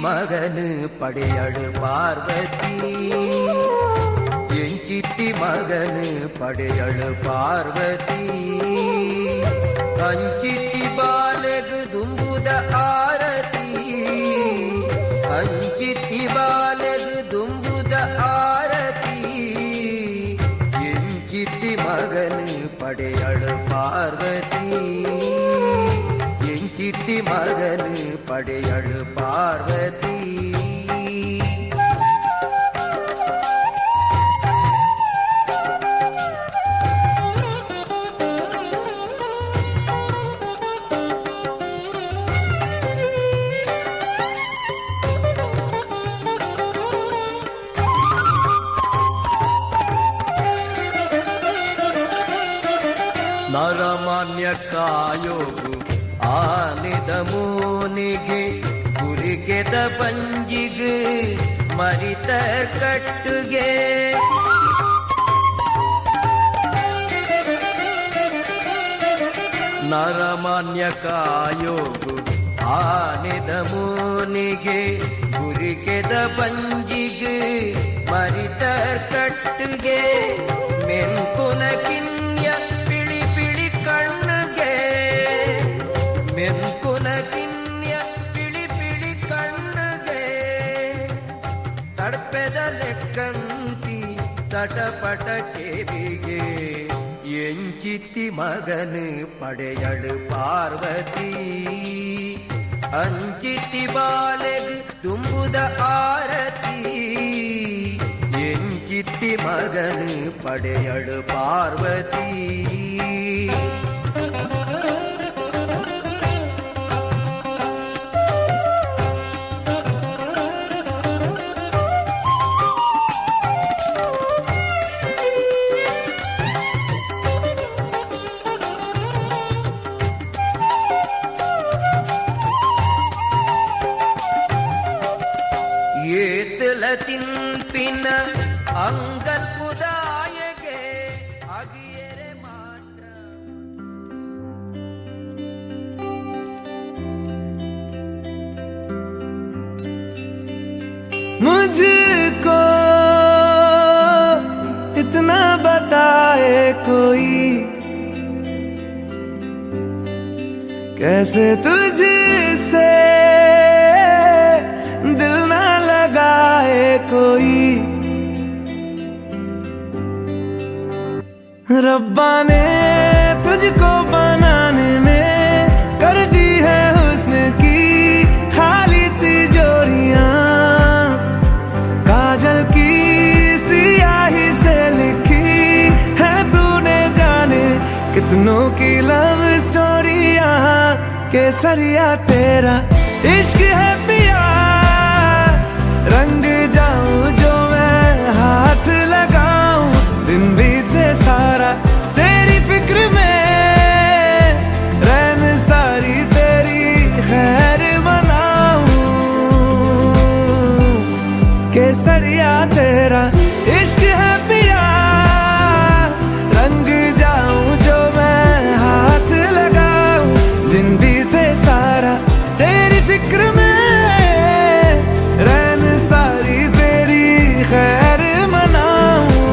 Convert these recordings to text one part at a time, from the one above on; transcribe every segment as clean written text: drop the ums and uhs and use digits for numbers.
மகனு படையழு பார்வதி என் சித்தி மகனு படையழு பார்வதி ಅಂಚಿತಿ ಬಾಲೆಗು ದುಂಬುದ ಆರತಿ ಅಂಚಿತಿ ಬಾಲೆಗು ದುಂಬುದ ಆರತಿ ಎಂಚಿತಿ ಮಗನು ಪಡೆಯಳು ಪಾರ್ವತಿ ಎಂಚಿತಿ ಮಗನು ಪಡೆಯಳು ಪಾರ್ವತಿ ನರಮಾನ್ಯ ಕಾಯೋಗು ಆನಿದ ಮೂನಿಗೆ ಗುರಿಗೆದ ಬಂಜಿಗೆ ಮರಿತ ಕಟ್ಟುಗೆ ನರಮಾನ್ಯ ಕಾಯೋಗು ಆನಿದ ಮೂನಿಗೆ ಗುರಿಗೆದ ಬಂಜಿಗೆ ಮರಿತ ಕಟ್ಟುಗೆ ಮೆನ್ಕುನಕಿನ್ ಮೆಂಕುನ ಕಿನ್ಯ ಪಿಳಿ ಪಿಳಿ ಕಣ್ಣಗೆ ತಡ್ಪೆದ ಲೆಕ್ಕಂತಿ ತಟಪಟ ಕೇವಿಗೆ ಎಂಚಿತಿ ಮಗನು ಪಡೆಯಳು ಪಾರ್ವತಿ ಅಂಚಿತಿ ಬಾಲೆಗು ತುಂಬುದ ಆರತಿ ಎಂಚಿತಿ ಮಗನು ಪಡೆಯಳು ಪಾರ್ವತಿ ಏತಲ ತಿನ್ಪಿನ ಅಂಗಲ್ಪುದಾಯಗೆ ಅಗಿಯರೆ ಮಾತ್ರ मुझको इतना बताए कोई कैसे तुझसे दिल ना लगाए कोई रब्बा ने तुझको बनाने में कर दी है हुस्न की खाली तिजोरियां काजल की सियाही से लिखी है तूने जाने कितनों की लव स्टोरियां केसरिया तेरा इश्क है पिया रंग जाऊं जो मैं हाथ लगाऊं दिन बीते सारा तेरी फिक्र में रैन सारी तेरी खैर मनाऊं केसरिया तेरा इश्क है पिया रंग जाऊं जो मैं हाथ लगाऊं दिन बीते सारा तेरी फिक्र में रैन सारी तेरी खैर मनाऊं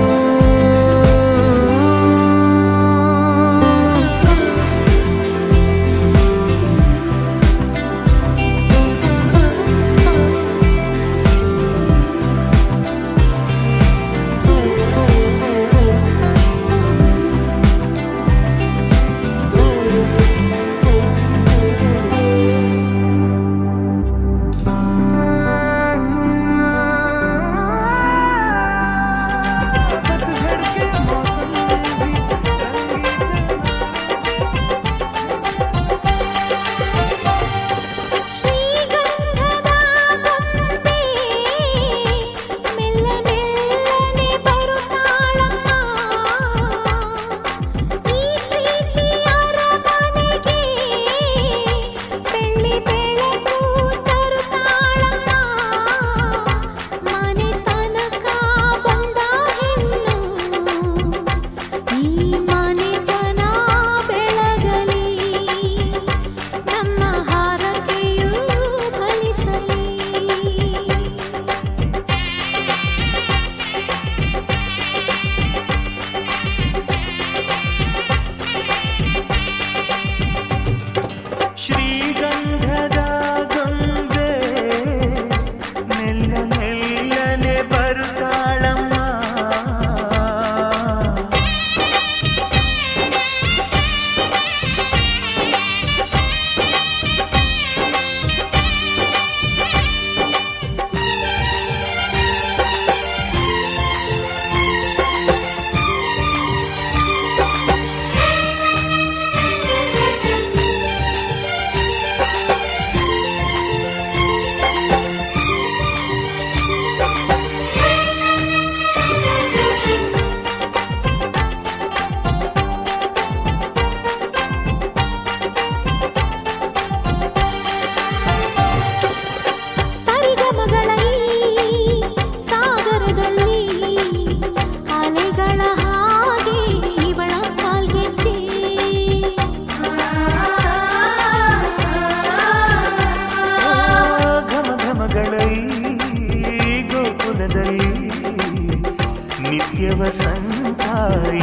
ವಸಂತ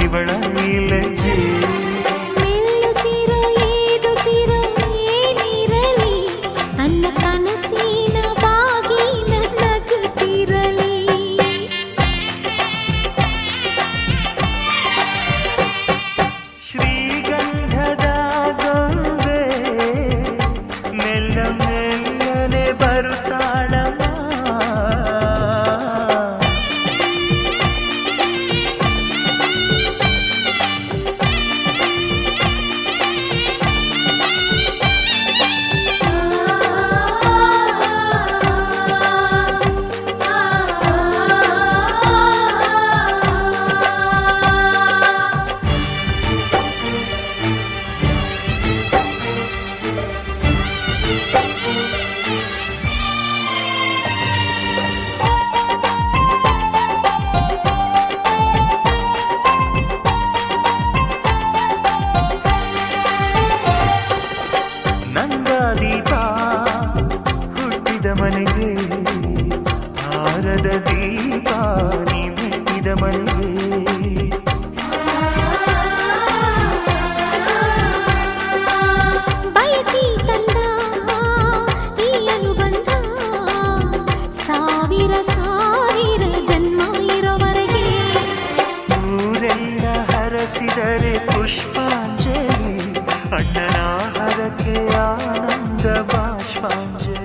ಇವಳ ಲಜ್ಜೆ. ಮೆಲ್ಲುಸಿರೋ ಏದುಸಿರೋ ಏನಿರಲಿ, ತನ್ನ ಕನಸಿನ ಬಾಗಿನ ನಗುತ್ತಿರಲಿ. ಶ್ರೀಗಂಧದ ಗೊಂಬೆ ಮೆಲ್ಲ ಮೆಲ್ಲನೆ ಬರುತ್ತಾಳಮ್ಮ. ನಂದಾದೀಪ ಹುಟ್ಟಿದ ಮನೆಗೆ, ಹಾರದ ದೀಪ ನೀ ಮೆಟ್ಟಿದ ಮನೆಗೆ. ಬಯಸಿ ತಂದ ಈ ಅನುಬಂಧ ಸಾವಿರ ಸಾವಿರ ಜನ್ಮ ಇರೋವರೆಗೆ. ಊರೆಲ್ಲ ಹರಸಿದರೆ ಪುಷ್ಪಾಂಜಲಿ, ಅಣ್ಣನ ಹರಕೆ ಆನಂದ ಬಾಷ್ಪಾಂಜಲಿ.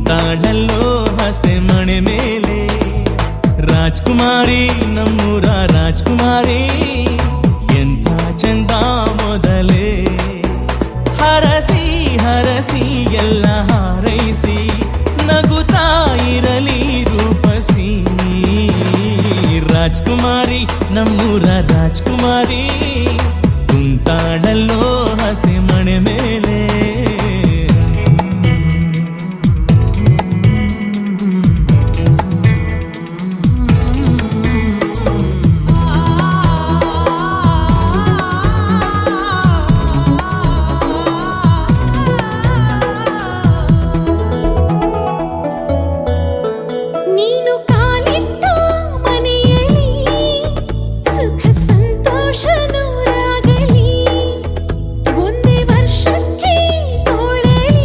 ಕುಂತಾಳಲ್ಲೋ ಹಸೆ ಮಣೆ ಮೇಲೆ ರಾಜ್ಕುಮಾರಿ ನಮ್ಮೂರ ರಾಜ್ಕುಮಾರಿ ಎಂಥ ಚಂದ ಮೊದಲೇ ಹರಸಿ ಹರಸಿ ಎಲ್ಲ ಹಾರೈಸಿ ನಗುತ್ತಾ ಇರಲಿ ರೂಪಸಿ ರಾಜ್ಕುಮಾರಿ ನಮ್ಮೂರ ರಾಜ್ಕುಮಾರಿ ಕುಂತಾಳಲ್ಲೋ ಹಸೆ ಮಣೆ ಮೇಲೆ ನೀನು ಕಾಲಿಟ್ಟ ಮನೆಯಲ್ಲಿ ಸುಖ ಸಂತೋಷ ನೂರಾಗಲಿ ಒಂದೇ ವರ್ಷಕ್ಕೆ ತೋಳಲಿ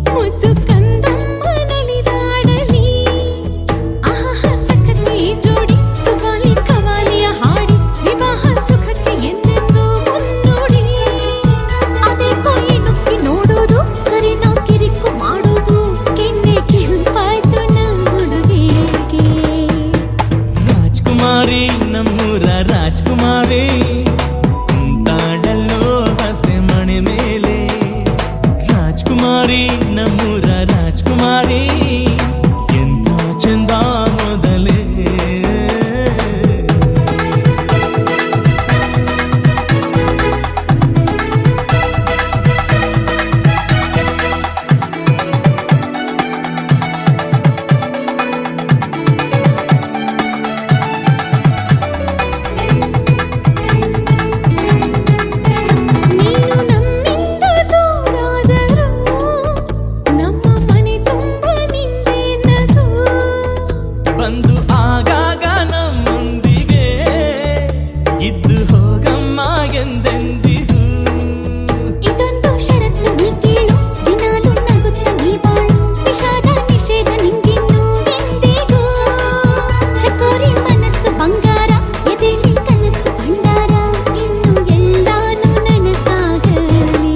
ಮುದ್ದು ಕಂದಮ್ಮ ನಲಿದಾಡಲಿ ಆಹಾ ಸಖತ್ ಈ ಜೋಡಿ ಸುಗಾಲಿ ಕವಾಲಿಯ ಹಾಡಿ ವಿವಾಹ ಸುಖಕ್ಕೆ ಎಂದೆಂದೂ ಮುನ್ನುಡಿ ಅದೇ ಕೊಯ್ಯಿ ನುಕ್ಕಿ ನೋಡೋದು ಸರಿ ನಾವು ಕಿರಿಕು ಮಾಡೋದು ಕೆನ್ನೆ ಕೆಂಪಾಯ್ತು ನಮ್ಮ ಹುಡುಗಿಗೆ ರಾಜ್ಕುಮಾರಿ ನಮ್ಮೂರ ರಾಜ್ಕುಮಾರಿ ಕುಂತಾಳಲ್ಲೋ ಹಸೆ ಮಣೆ ಮೇಲೆ ರಾಜ್ಕುಮಾರಿ ನಮ್ಮೂರ ರಾಜ್ಕುಮಾರಿ ಎಂಥ ಚಂದ ಮೊದಲೇ ನೀನು ನಮ್ಮಿಂದ ದೂರಾದರೂ ನಮ್ಮ ಮನೆ ತುಂಬ ನಿಂದೆ ನಗು ಬಂದು ಆಗಾಗ ನಮ್ಮೊಂದಿಗೆ ಇದ್ದು ಹೋಗಮ್ಮ ಎಂದೆಂದಿಗೂ ಇದೊಂದು ಷರತ್ತು ನೀ ಕೇಳು ದಿನಾಲು ನಗುತ್ತ ನೀ ಬಾಳು ವಿಷಾದ ನಿಷೇಧ ನಿಂಗಿನ್ನು ಎಂದಿಗೂ ಚಕೋರಿ ಮನಸ್ಸು ಬಂಗಾರ ಎದೆಲಿ ಕನಸು ಭಂಡಾರ ಇನ್ನು ಎಲ್ಲಾನು ನನಸಾಗಲಿ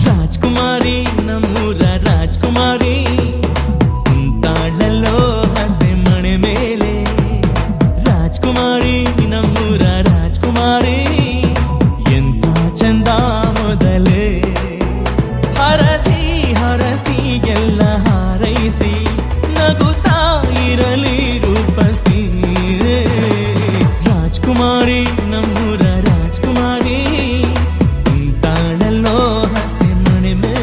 ರಾಜ್ಕುಮಾರಿ ನಮ್ಮೂರ ರಾಜ್ಕುಮಾರಿ ಕುಂತಾಳಲ್ಲೋ ಹಸೆ ಮಣೆ ಮೇಲೆ ರಾಜ್ಕುಮಾರಿ ನಮ್ಮೂರ ರಾಜ್ಕುಮಾರಿ ಎಂಥ ಚಂದ ಮೊದಲೇ ಹರಸಿ ಹರಸಿ ಎಲ್ಲ ಹಾರೈಸಿ ನಗುತ್ತಾ ಇರಲಿ ರೂಪಸಿ ರಾಜ್ಕುಮಾರಿ ನಮ್ಮೂರ ರಾಜ್ಕುಮಾರಿ ಕುಂತಾಳಲ್ಲೋ ಹಸೆ ಮಣೆ ಮೇಲೆ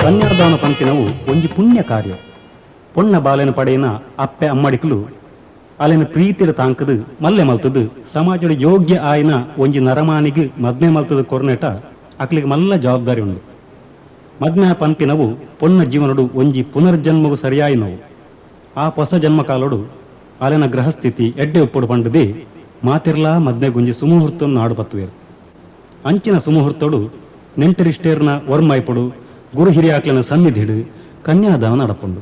ಕನ್ಯಾದಾನ ಪಂಪಿನವು ಒಂಜಿ ಪುಣ್ಯ ಕಾರ್ಯ. ಪೊಣ್ಣ ಬಾಲೆನ ಪಡೆಯಿನ ಅಪ್ಪೆ ಅಮ್ಮಡಿಕಲು ಅಲೆನ ಪ್ರೀತಿರ ತಾಂಕದು ಮಲ್ಲೆ ಮಲ್ತದು ಸಮಾಜದ ಯೋಗ್ಯ ಆಯ್ನ ಒಂಜಿ ನರಮಾನಿಗೆ ಮದ್ಮೆ ಮಲ್ತದ ಕೊರ್ನೆಟ ಅಕ್ಲಿಗೆ ಮಲ್ಲ ಜವಾಬ್ದಾರಿ ಉಂಡು. ಮದ್ಮೆ ಪಂಪಿನವು ಪೊಣ್ಣ ಜೀವನಡು ಒಂಜಿ ಪುನರ್ಜನ್ಮವು ಸರಿಯಾಯಿನವು. ಆ ಹೊಸ ಜನ್ಮಕಾಲಡು ಅಲೆನ ಗ್ರಹಸ್ಥಿತಿ ಎಡ್ಡೆ ಉಪ್ಪಡು ಪಂಡದೆ ಮಾತಿರ್ಲಾ ಮದ್ನೆ ಗುಂಜಿ ಸುಮುಹೂರ್ತವನ್ನು ನಾಡು ಬತ್ತುವೇರು. ಅಂಚಿನ ಸುಮುಹೂರ್ತಡು ನೆಂಟರಿಷ್ಟೇರ್ನ ವರ್ಮಾಯ್ಪಡು ಗುರು ಹಿರಿಯಾಕ್ಲಿನ ಸನ್ನಿಧಿಡು ಕನ್ಯಾದಾನ ನಡಪುಂಡು.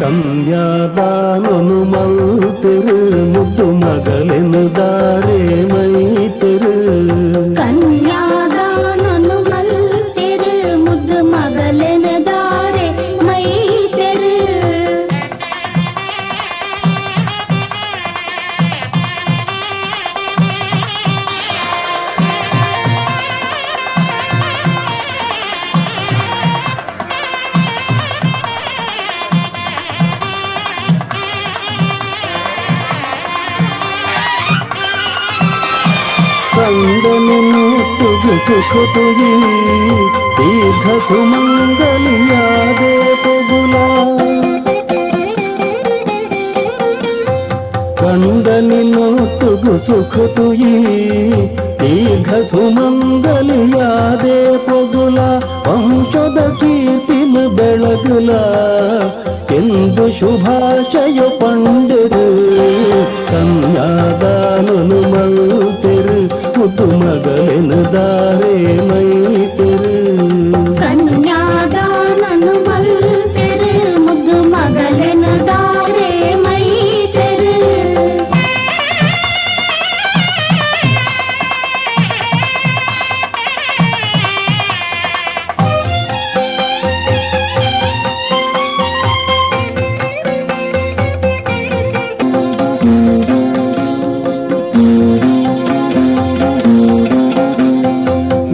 ಕನ್ಯಾದಾನನು ಮಲ್ತಿರು ಮುದ್ದು ಮಗಲೆನು ದಾರೆ ಮೈತಿರು. ಕನ್ಯಾದಾನನು ಮಲ್ತಿರು ಮುದ್ದು ಮಗಲೆನ ದಾರೆ ಮೈತಿರು. ಕಂದನು ತುಗು ಸುಖುತುಗಿ ದೀರ್ಘ ಸುಮಂಗಲಿಯಾದೆ ಪಗುಲ. ಕಂದನಿನು ತುಗು ಸುಖುತುಗಿ ದೀರ್ಘ ಸುಮಂಗಲಿಯಾದೆ ಪಗುಲ. ವಂಶದ ಕೀರ್ತಿನ ಬೆಳಗುಲ ಎಂದು ಶುಭಾಶಯ ಪಂಡಿರು. ಕನ್ಯಾದಾನನು ಮಲ್ತಿರು ಮುದ್ದು ಮಗಲೆನ ದಾರೆ ಮೈತಿರು. ಕನ್ಯಾದಾನನು ಮಲ್ತಿರು ಮುದ್ದು ಮಗಲೆನ ದಾರೆ ಮೈತಿರು.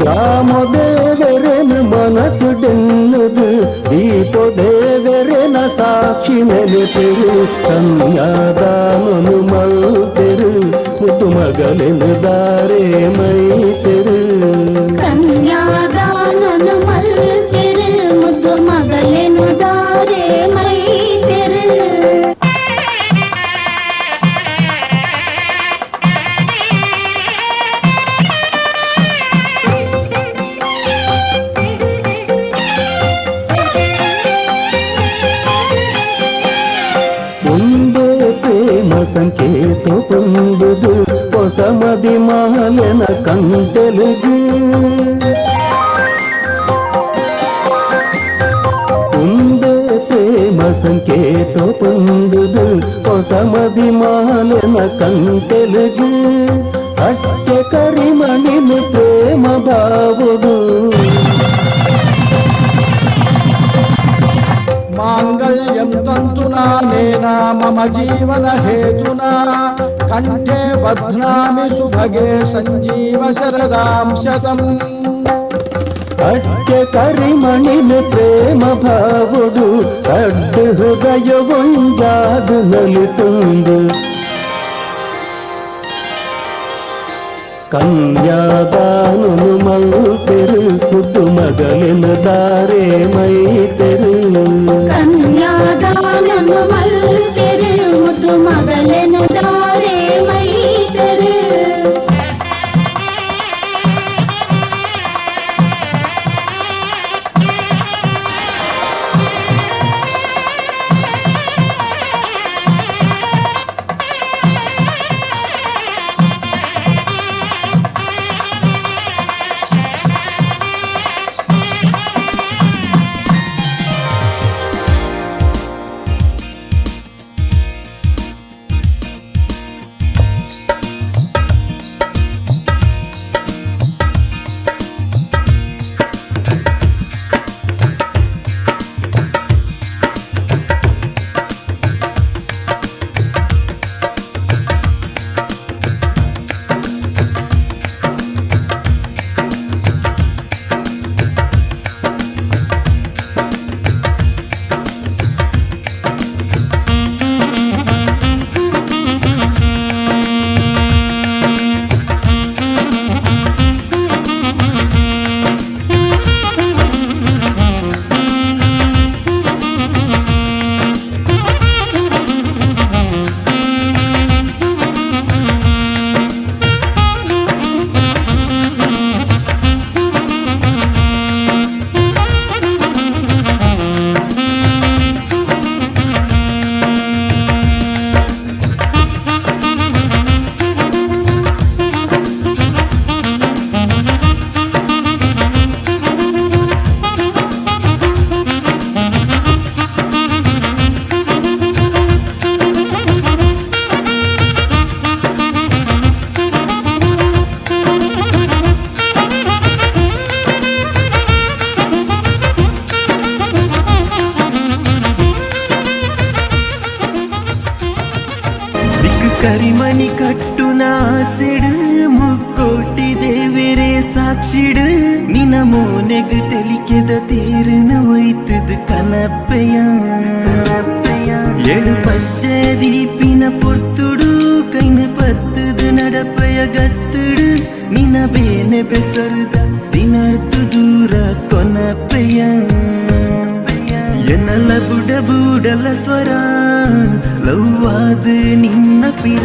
ರಾಮದೇವರೆನ ಮನಸ್ಸುಡೆನ್ನದು ದೀಪದೇವರೆನ ಸಾಕ್ಷಿ ನೆಲೆತಿರು. ಕನ್ಯಾದಾನನು ಮಲ್ತಿರು ಮುದ್ದು ಮಗಲೆನ ದಾರೆ ಮೈತಿರು. ಕನ್ಯಾದಾನನು ಮಲ್ತಿರು ಮುದ್ದು ಮಗಲೆನ ದಾರೆ ಮೈತಿರು. ಒಂದೇ ಪ್ರೇಮ ಸಂಕೇತ ಪೊಂದುದು ಹೊಸ ಮದಿ ಮಾಲೆನ ಕಂಟೆಲುಗು. ಒಂದೇ ಪ್ರೇಮ ಸಂಕೇತ ಪೊಂದುದು ಹೊಸ ಮದಿ ಮಾಲೆನ ಕಂಟೆಲುಗು. ಅಟ್ಟೆ ಕರಿಮಣಿನ ಪ್ರೇಮ ಬಾವುಡು. माङ्गल्यं तन्तुना नेन मम जीवन हेतुना कण्ठे बध्नामि सुभगे सञ्जीव शरदां शतम्. ಅಟ್ಟೆ ಕರಿಮಣಿನ ಪ್ರೇಮ ಭಾವುಡು ಅಡ್ಡ ಹೃದಯ ಒಂದಾದು ನಲಿತುಂದು. ಕನ್ಯಾದಾನನು ಮಲ್ತಿರು ಮುದ್ದು ಮಗಲೆನ ದಾರೆ ಮೈತಿರು. ಕನ್ಯಾದಾನನು ಮಲ್ತಿರು ಮುದ್ದು ಮಗಲೆನ ದಾರೆ ಮೈತಿರು. ತೋರ್ಸಿಡು ನಿನ ಮೋನೆಗ್ ತೆಲಿಕೆದ ತೀರ್ನ ಒಯ್ತದ ಕನಪ್ಪೆಯ ಏಳು ಪಚ್ಚೆ ದೀಪಿನ ಪೊರ್ತುಡು ಕೈನ ಪತ್ತದ ನಡಪೆಯ ಗತ್ತುಡು ನಿನ ಬೇನೆ ಬೆಸರದ ದಿನರ್ತು ದೂರ ಕೊನಪ್ಪೆಯ ಎನ್ನಲ ಬುಡ ಬುಡಲ ಸ್ವರ ಲವ್ವಾದ ನಿನ್ನ ಪಿರ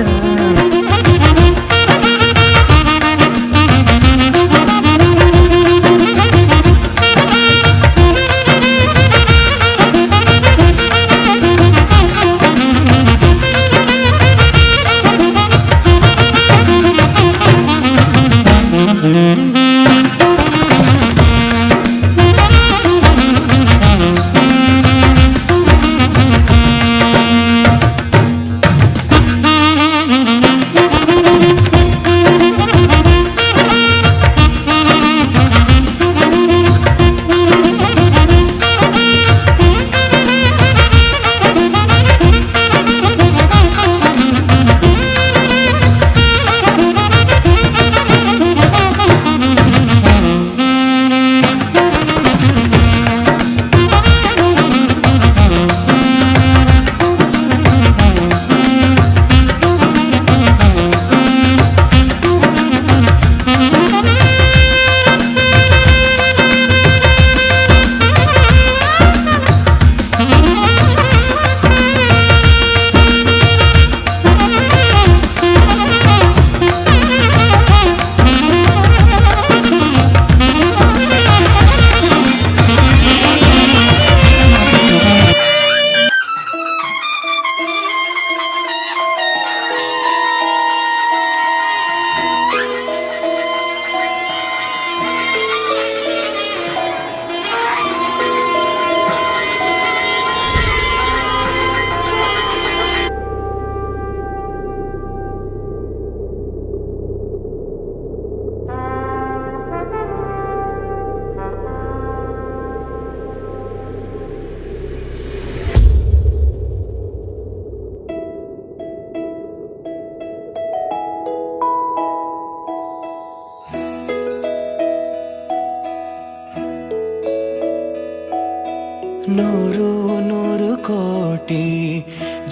ನೂರು ನೂರು ಕೋಟಿ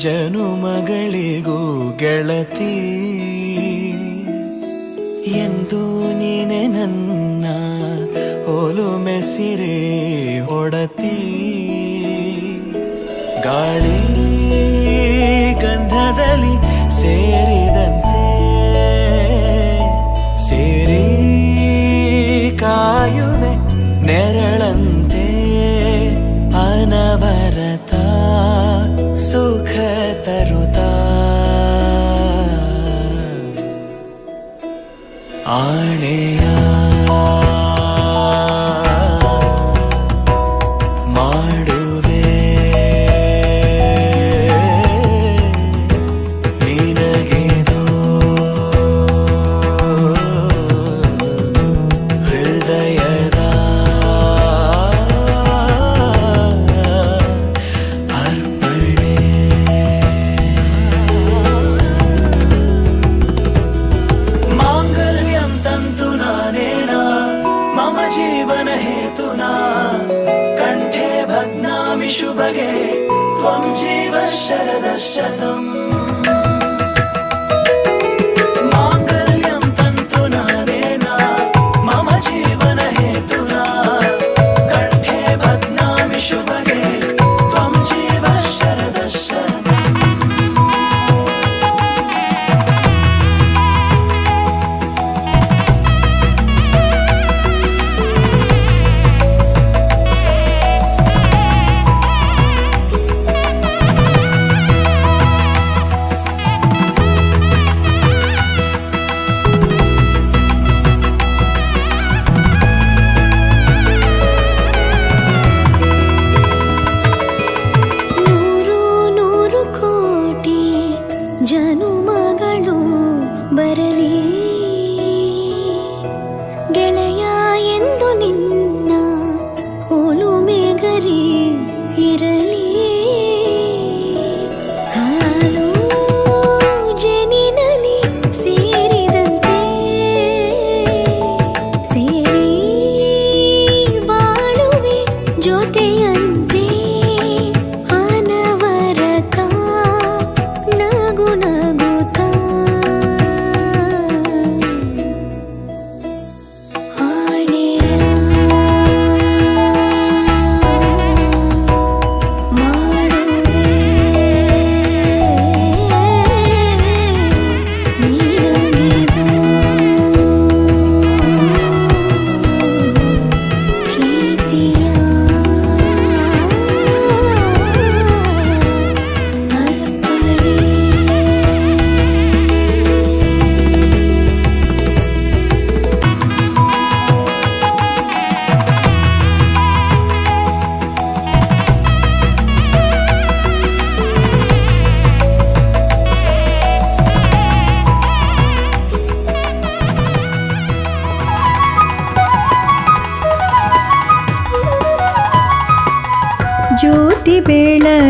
ಜನುಮಗಳಿಗೂ ಗೆಳತಿ ಎಂದು ನೀನೆ ನನ್ನ ಓಲು ಮೆಸಿರೆ ಹೊಡತಿ ಗಾಳಿ ಗಂಧದಲ್ಲಿ ಸೇರಿದಂತೆ ಸೇರಿ ಕಾಯುವೆ ನೆರಳಂತೆ ಅನವರತ ಸುಖ ತರುತ್ತಾ ಆಣೆಯ ಮಾಡುವೆ ನಿನಗೆದು ಹೃದಯದ ಅರ್ಪಣೆ ಮಾಂಗಲ್ಯಂ ತಂತು ನಾನೇನ ಮಮ ಜೀವನ ಹೇತುನಾ ಕಂಠೆ ಭಗ್ನಾಮಿ ಶುಭಗೆ ತ್ವಂ ಜೀವ ಶರದ ಶತಂ ಮಾಂಗಲ್ಯಂ ತಂತು ನಾನೇನ ಮಮ ಜೀವನ ಹೇತುನಾ ಕಂಠೆ ಭಗ್ನಾಮಿ ಶುಭಗೆ ತ್ವಂ ಜೀವ ಶರದ ಶತಂ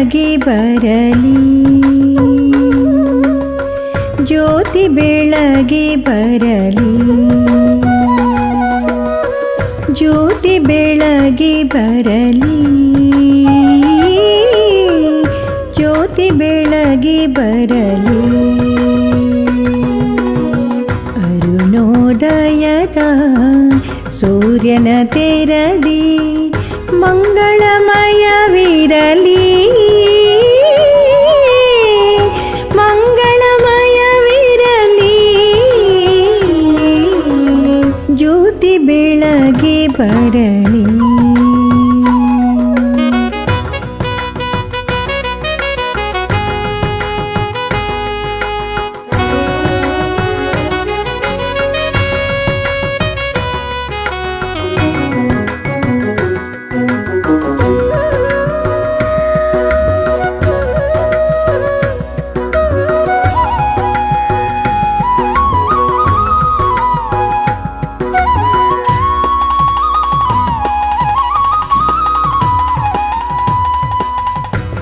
ಬೆಳಗಿ ಬರಲಿ ಜ್ಯೋತಿ ಬೆಳಗಿ ಬರಲಿ ಜ್ಯೋತಿ ಬೆಳಗಿ ಬರಲಿ ಜ್ಯೋತಿ ಬೆಳಗಿ ಬರಲಿ ಅರುಣೋದಯದ ಸೂರ್ಯನ ತೆರದಿ ಮಂಗಳಮಯವಿರಲಿ ಮಂಗಳಮಯವಿರಲಿ ಜ್ಯೋತಿ ಬೆಳಗಿ ಬರಲಿ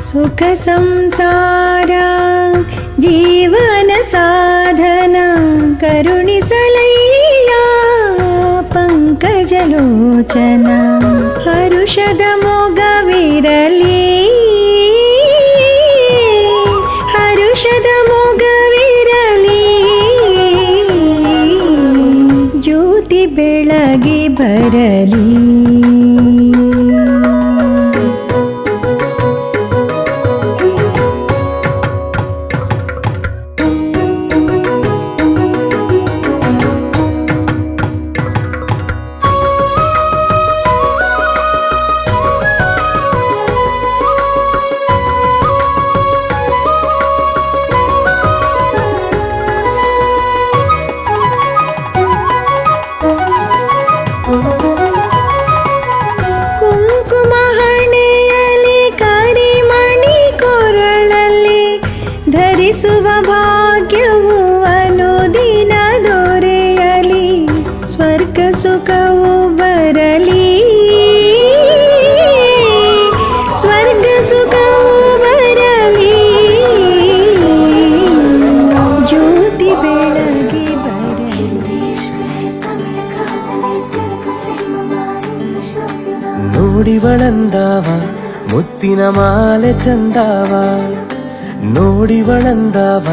ಸುಖ ಸಂಸಾರ ಜೀವನ ಸಾಧನ ಕರುಣಿಸಲಯ್ಯ ಪಂಕಜಲೋಚನ ಹರುಷದ ಮೊಗವಿರಲಿ ಹರುಷದ ಮೊಗವಿರಲಿ ಜ್ಯೋತಿ ಬೆಳಗಿ ಬರಲಿ ಧರಿಸುವ ಭಾಗ್ಯವು ಅನುದಿನ ದೊರೆಯಲಿ ಸ್ವರ್ಗ ಸುಖವು ಬರಲಿ ಸ್ವರ್ಗ ಸುಖವು ಬರಲಿ ಜ್ಯೋತಿ ಬೆಳಗಿ ಬರಲಿ ನೋಡಿವಳಂದಾವ ಮುತ್ತಿನ ಮಾಲೆ ಚಂದಾವ ನೋಡಿವಳಂದಾವ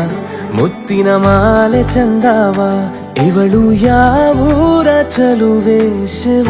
ಮುತ್ತಿನ ಮಾಲೆ ಚಂದಾವ ಇವಳು ಯಾವೂರ ಚಲುವೆ ಶಿವ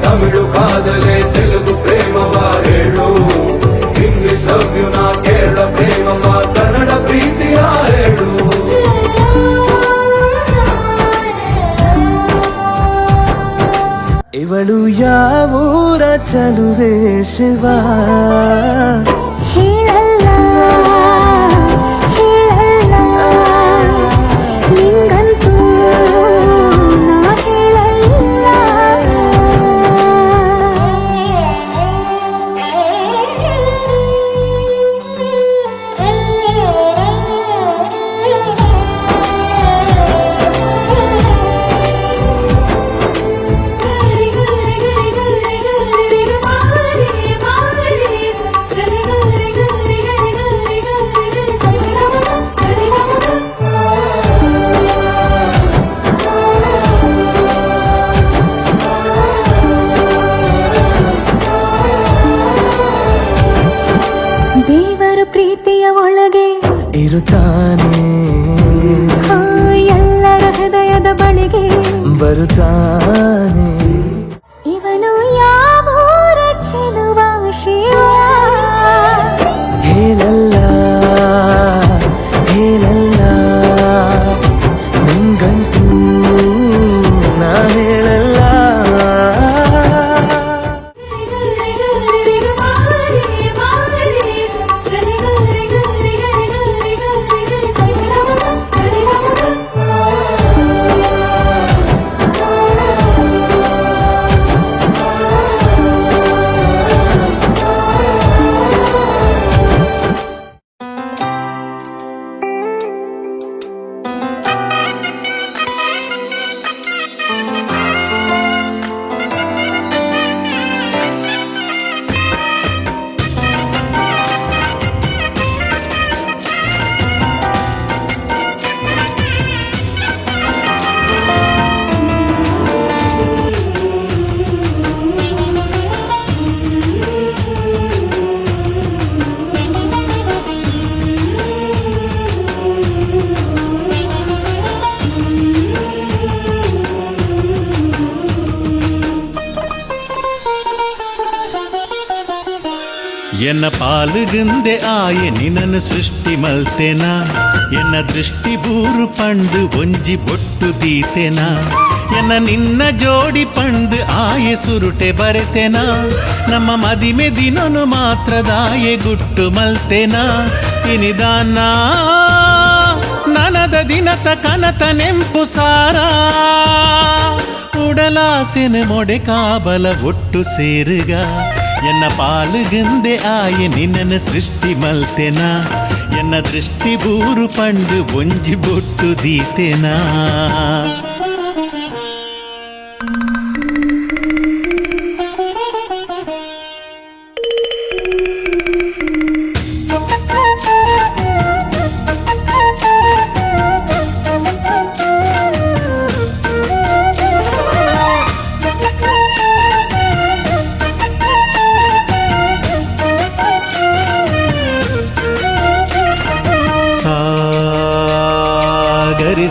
ತಮಿಳು ಕಾದಲೆ ತೆಲುಗು ಪ್ರೇಮವ ಹೇಳು ಇಂಗ್ಲಿಷ್ ಲವ್ ಯು ನಾ ಕೇರಳ ಪ್ರೇಮವ ಕನ್ನಡ ಪ್ರೀತಿಯ ಹೇಳು ಇವಳು ಯಾವೂರ ಚಲುವೆ ಶಿವ ದೇವರು ಪ್ರೀತಿಯ ಒಳಗೆ ಇರುತ್ತಾನೆ ಎಲ್ಲರ ಹೃದಯದ ಬಳಿಗೆ ಬರುತ್ತಾನೆ ಇವನು ಯಾವೂರ ಚೆಲುವ ಶಿವ ಹೇಳಲ್ಲ ಹೇಳಲ್ಲ ನಿಂಗಂತೂ ನಾ ಹೇಳಲ್ಲ ಎನ್ನ ಪಾಲುಗಂದೆ ಆಯೆ ನಿನ್ನನ್ನು ಸೃಷ್ಟಿ ಮಲ್ತೆನ ಎನ್ನ ದೃಷ್ಟಿ ಬೂರು ಪಂಡು ಒಂಜಿ ಬೊಟ್ಟು ದೀತೆನ ಎನ್ನ ನಿನ್ನ ಜೋಡಿ ಪಂಡು ಆಯೆ ಸುರುಟೆ ಬರೆತೆನ ನಮ್ಮ ಮದಿಮೆ ದಿನನು ಮಾತ್ರದಾಯೆ ಗುಟ್ಟು ಮಲ್ತೆನ ಇನಿದಾನ ನನದ ದಿನತ ಕನತ ನೆಂಪು ಸಾರ ಉಡಲಾಸೆನ ಮೊಡೆ ಕಾಬಲ ಒಟ್ಟು ಸೇರುಗ ಎನ್ನ ಪಾಲುಗಂದೆ ಆಯೆ ನಿನ್ನನ್ನು ಸೃಷ್ಟಿ ಮಲ್ತೆನ ಎನ್ನ ದೃಷ್ಟಿ ಬೂರು ಪಂಡು ಒಂಜಿ ಬೊಟ್ಟು ದೀತೆನಾ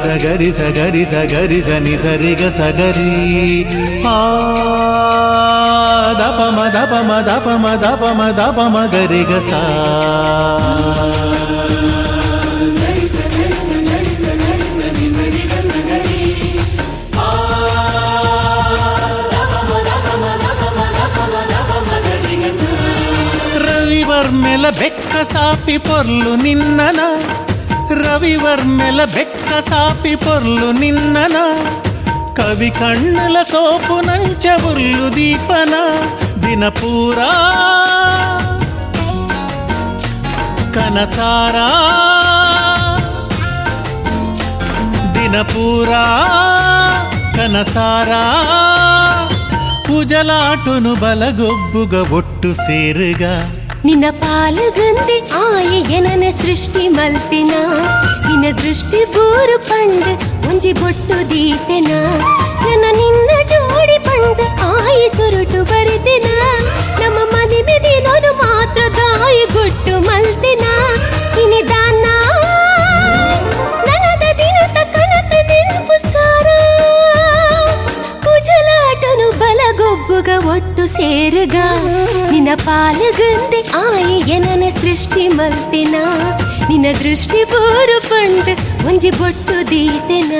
ಸಗರಿ ಸಗರಿ ಸಗರಿ ಸನಿ ಸರಿಗ ಸಗರಿ ದಪಮ ದಪಮ ದಪಮ ದಪಮ ದಪಮ ಗರಿಗ ಸಾ ರವಿವರ್ಮೆಲ ಬೆಕ್ಕ ಸಾಪಿ ಪೊರ್ಲು ನಿನ್ನನ ರವಿವರ್ಮೆಲ ಬೆಕ್ಕ ಸಾಪಿ ಪೊರ್ಲು ನಿನ್ನನ ಕವಿ ಕಣ್ಣಲ ಸೋಪು ನಂಚ ಬುರ್ಲು ದೀಪನ ದಿನ ಪೂರಾ ಕನಸಾರ ದಿನ ಪೂರಾ ಕನಸಾರ ಕುಜಲಾಟುನು ಬಲಗೊಬ್ಬುಗ ಒಟ್ಟು ಸೇರುಗ ನಿನ್ನ ಪಾಲುಗಂದೆ ಆಯೆ ಎನನ ಸೃಷ್ಟಿ ಮಲ್ತೆನ ನಿನ್ನ ದೃಷ್ಟಿ ಬೂರು ಪಂಡ್ ಒಂಜಿ ಬೊಟ್ಟು ದೀತೆನ ನನ್ನ ನಿನ್ನ ಜೋಡಿ ಪಂಡ್ ಆಯೆ ಸುರುಟು ಬರೆತೆನ ನಮ್ಮ ಮದಿಮೆ ದಿನನು ಮಾತ್ರ ದಾಯಿ ಗುಟ್ಟು ಮಲ್ತೆನ ಇನಿದಾನ ನನದ ದಿನದ ಕನತ ನೆನಪು ಸಾರ ಕುಜಲಾಟನು ಬಲಗೊಬ್ಬುಗ ಒಟ್ಟು ಸೇರುಗ ನಿನ್ನ ಪಾಲುಗಂದೆ ಆಯೆ ಎನನ ಸೃಷ್ಟಿ ಮಲ್ತೆನ ನಿನ್ನ ದೃಷ್ಟಿ ಬೂರು ಪಂಡ್ ಒಂಜಿ ಬೊಟ್ಟು ದೀತೆನ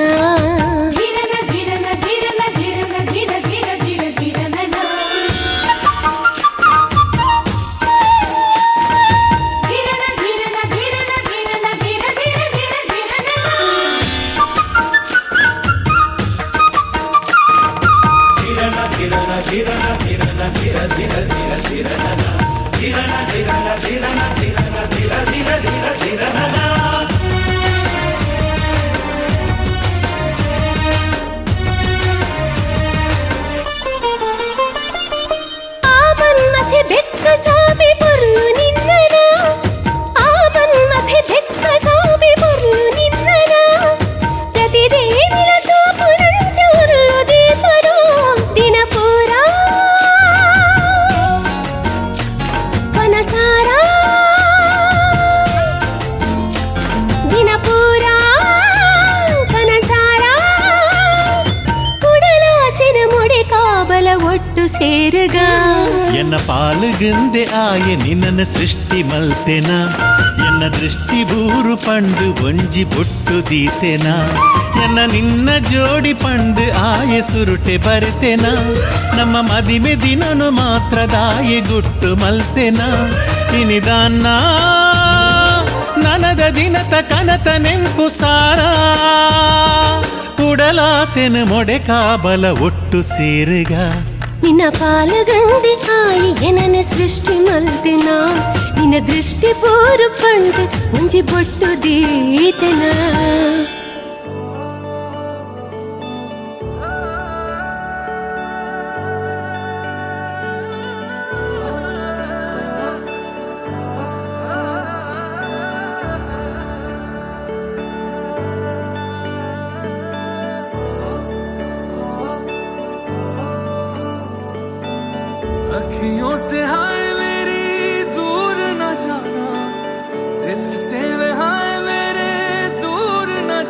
ಎನ್ನ ಪಾಲುಗಂದೆ ಆಯೆ ನಿನ್ನನ್ನು ಸೃಷ್ಟಿ ಮಲ್ತೆನ ಎನ್ನ ದೃಷ್ಟಿ ಬೂರು ಪಂಡು ಒಂಜಿ ಬೊಟ್ಟು ದೀತೆನ ಎನ್ನ ನಿನ್ನ ಜೋಡಿ ಪಂಡು ಆಯೆ ಸುರುಟೆ ಬರೆತೆನ ನಮ್ಮ ಮದಿಮೆ ದಿನನು ಮಾತ್ರ ದಾಯೆ ಗುಟ್ಟು ಮಲ್ತೆನ ಇನಿದಾನ ನನದ ದಿನತ ಕನತ ನೆಂಪು ಸಾರ ಕುಡಲಾಸೆನ ಮೊಡೆ ಕಾಬಲ ಒಟ್ಟು ಸೇರುಗ ನಿನ್ನ ಪಾಲುಗಂದೆ ಆಯೆ ಎನನ ಸೃಷ್ಟಿ ಮಲ್ತೆನ ನಿನ್ನ ದೃಷ್ಟಿ ಬೂರು ಪಂಡ್ ಒಂಜಿ ಬೊಟ್ಟು ದೀತೆನ अखियों से हाय मेरी दूर न जाना दिल से हाय मेरे दूर न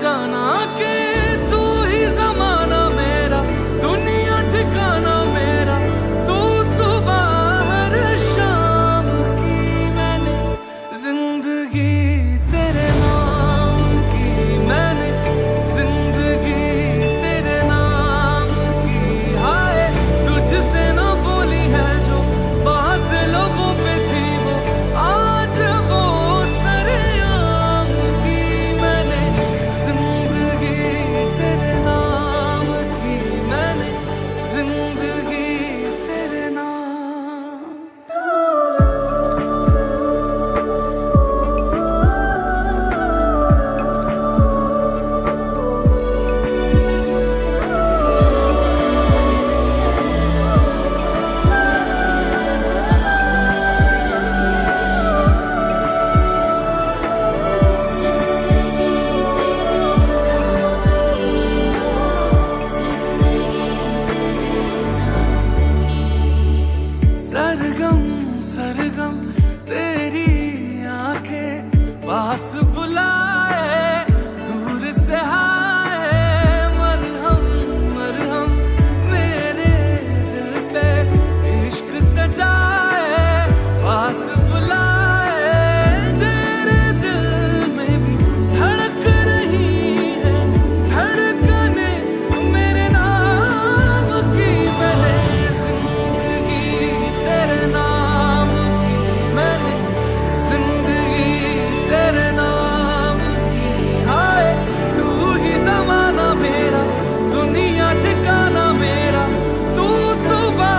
तेरी आंखें पास बुलाए, दूर से हाय मरहम मरहम मेरे दिल पे इश्क सजाए, पास बुलाए तेरे दिल में भी धड़क रही है धड़कने मेरे नाम की, मैंने जिंदगी तेरे नाम की, मैंने जिंदगी तेरे नाम की। हाय तू ही ज़माना मेरा, दुनिया ठिकाना मेरा, तू सुबह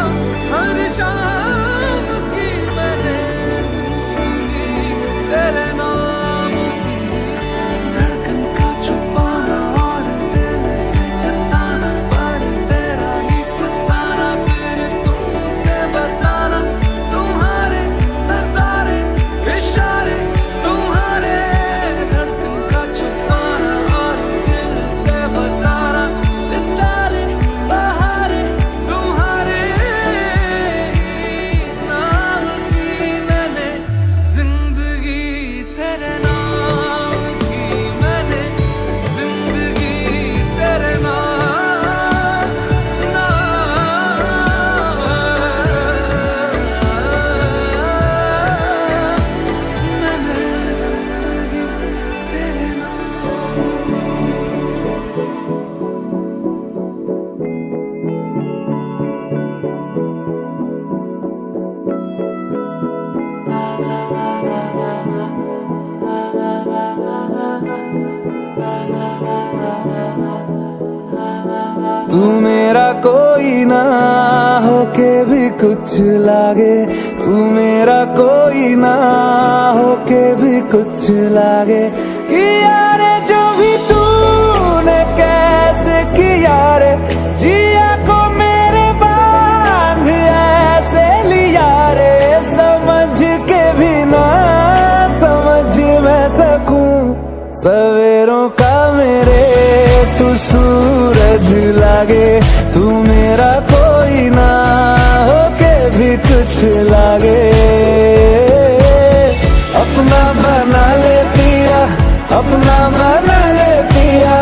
हर शाम की, मैंने जिंदगी तेरे नाम की। धड़कन का छुपाना और दिल से जताना, पर तेरा ही फसाना, फिर तुमसे बताना, तुम्हारे नजारे इशारे तुम्हारे। धड़कन का छुपाना और दिल से बताना, सितारे बहारे तुम्हारे नाम की, मैंने जिंदगी तेरे नाम की, मैंने जिंदगी तेरे नाम मैंने जिंदगी तेरे नाम तू मेरा कोई ना होके भी कुछ लागे, तू मेरा कोई ना होके भी कुछ लागे। किया रे जो भी तूने कैसे किया रे, जिया को मेरे बांध ऐसे लिया रे, समझ के भी ना समझ मैं सकूं सवेरों का मेरे तू सूरज लागे, तू मेरा कोई ना होके भी कुछ लागे। अपना बना ले पिया, अपना बना ले पिया,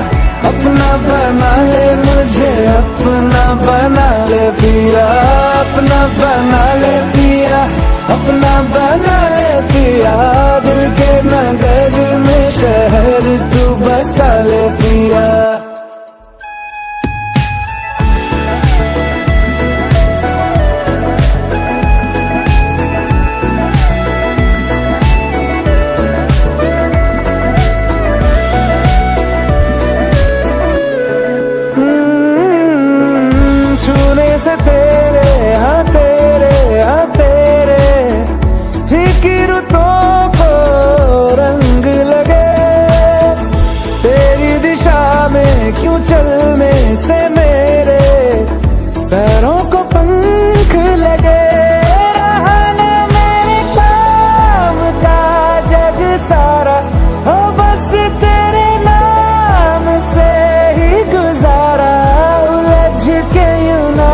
अपना बना ले मुझे, अपना बना ले पिया, अपना बना ले पिया, अपना बना ले पिया। दिल के नगर में शहर तू बसा ले पिया। छूने से तेरे हाँ तेरे हाँ तेरे फिक्रों को रंग लगे, तेरी दिशा में क्यों चलने से मेरे पैरों को पंख लगे। रहना मेरे काम का जग सारा हो बस तेरे नाम से ही गुजारा, उलझ के यूं ना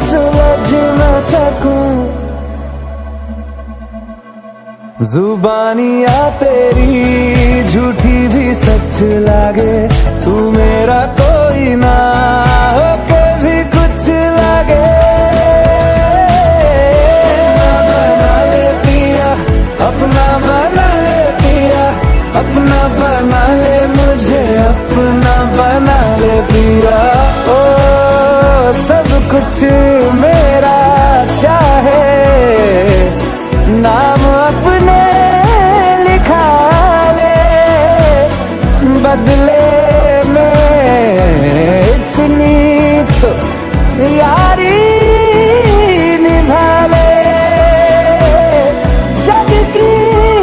सुलझ न सकूं। जुबानियाँ तेरी झूठी भी सच लागे, तू मेरा कोई ना होके भी कुछ लागे। बना ले पिया, अपना बना ले पिया, अपना बना ले मुझे, अपना बना ले पिया। ओ सब कुछ मेरा चाहे, नाम अपने लिखा ले, बदले में इतनी तो यारी निभा ले। जग की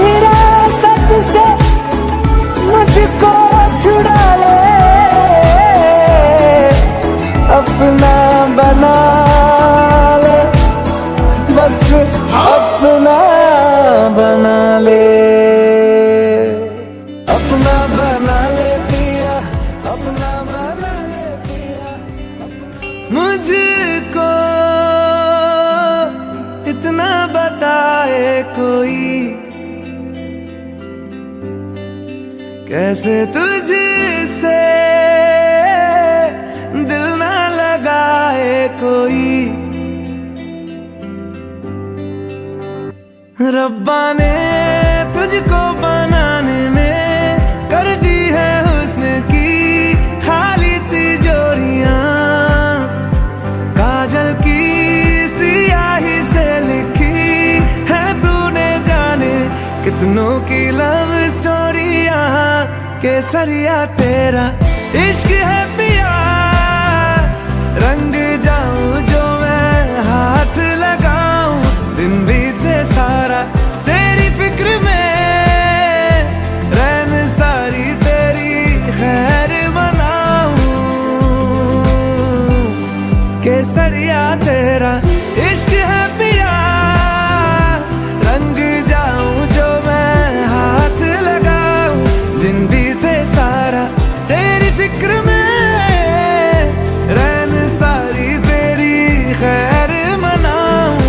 हिरासत से मुझको छुड़ा ले, अपना बना ले, बस अपना बना ले, अपना बना ले पिया, अपना बना ले पिया। मुझको इतना बताए कोई कैसे तुझसे दिल ना लगाए कोई, रब्बा ने तुझको बनाने में कर दी है हुस्न की खाली तिजोरियां, काजल की सियाही से लिखी है तूने जाने कितनों की लव स्टोरियां। केसरिया तेरा इश्क है पिया, रंग जाऊं जो मैं हाथ लगाऊं, दिन बीते सारा तेरी फिक्र में, रैन सारी तेरी खैर मनाऊं। केसरिया तेरा इश्क है पिया, रंग जाऊं जो मैं हाथ लगाऊं, दिन बीते सारा तेरी फिक्र में, रैन सारी तेरी खैर मनाऊं।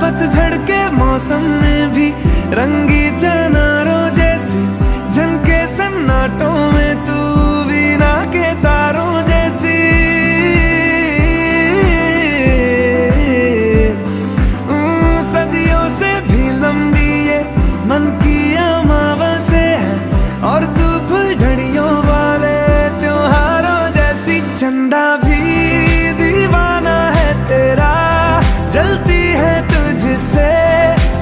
पतझड़ के मौसम में भी रंगी चनारों जैसी झनके सन्नाटों में, तू वीणा के तारों जैसी। सदियों से भी लंबी ये मन की अमावस्या है, और तू फुलझड़ियों वाले त्योहारों जैसी। चंदा भी दीवाना है तेरा, जलती है तुझसे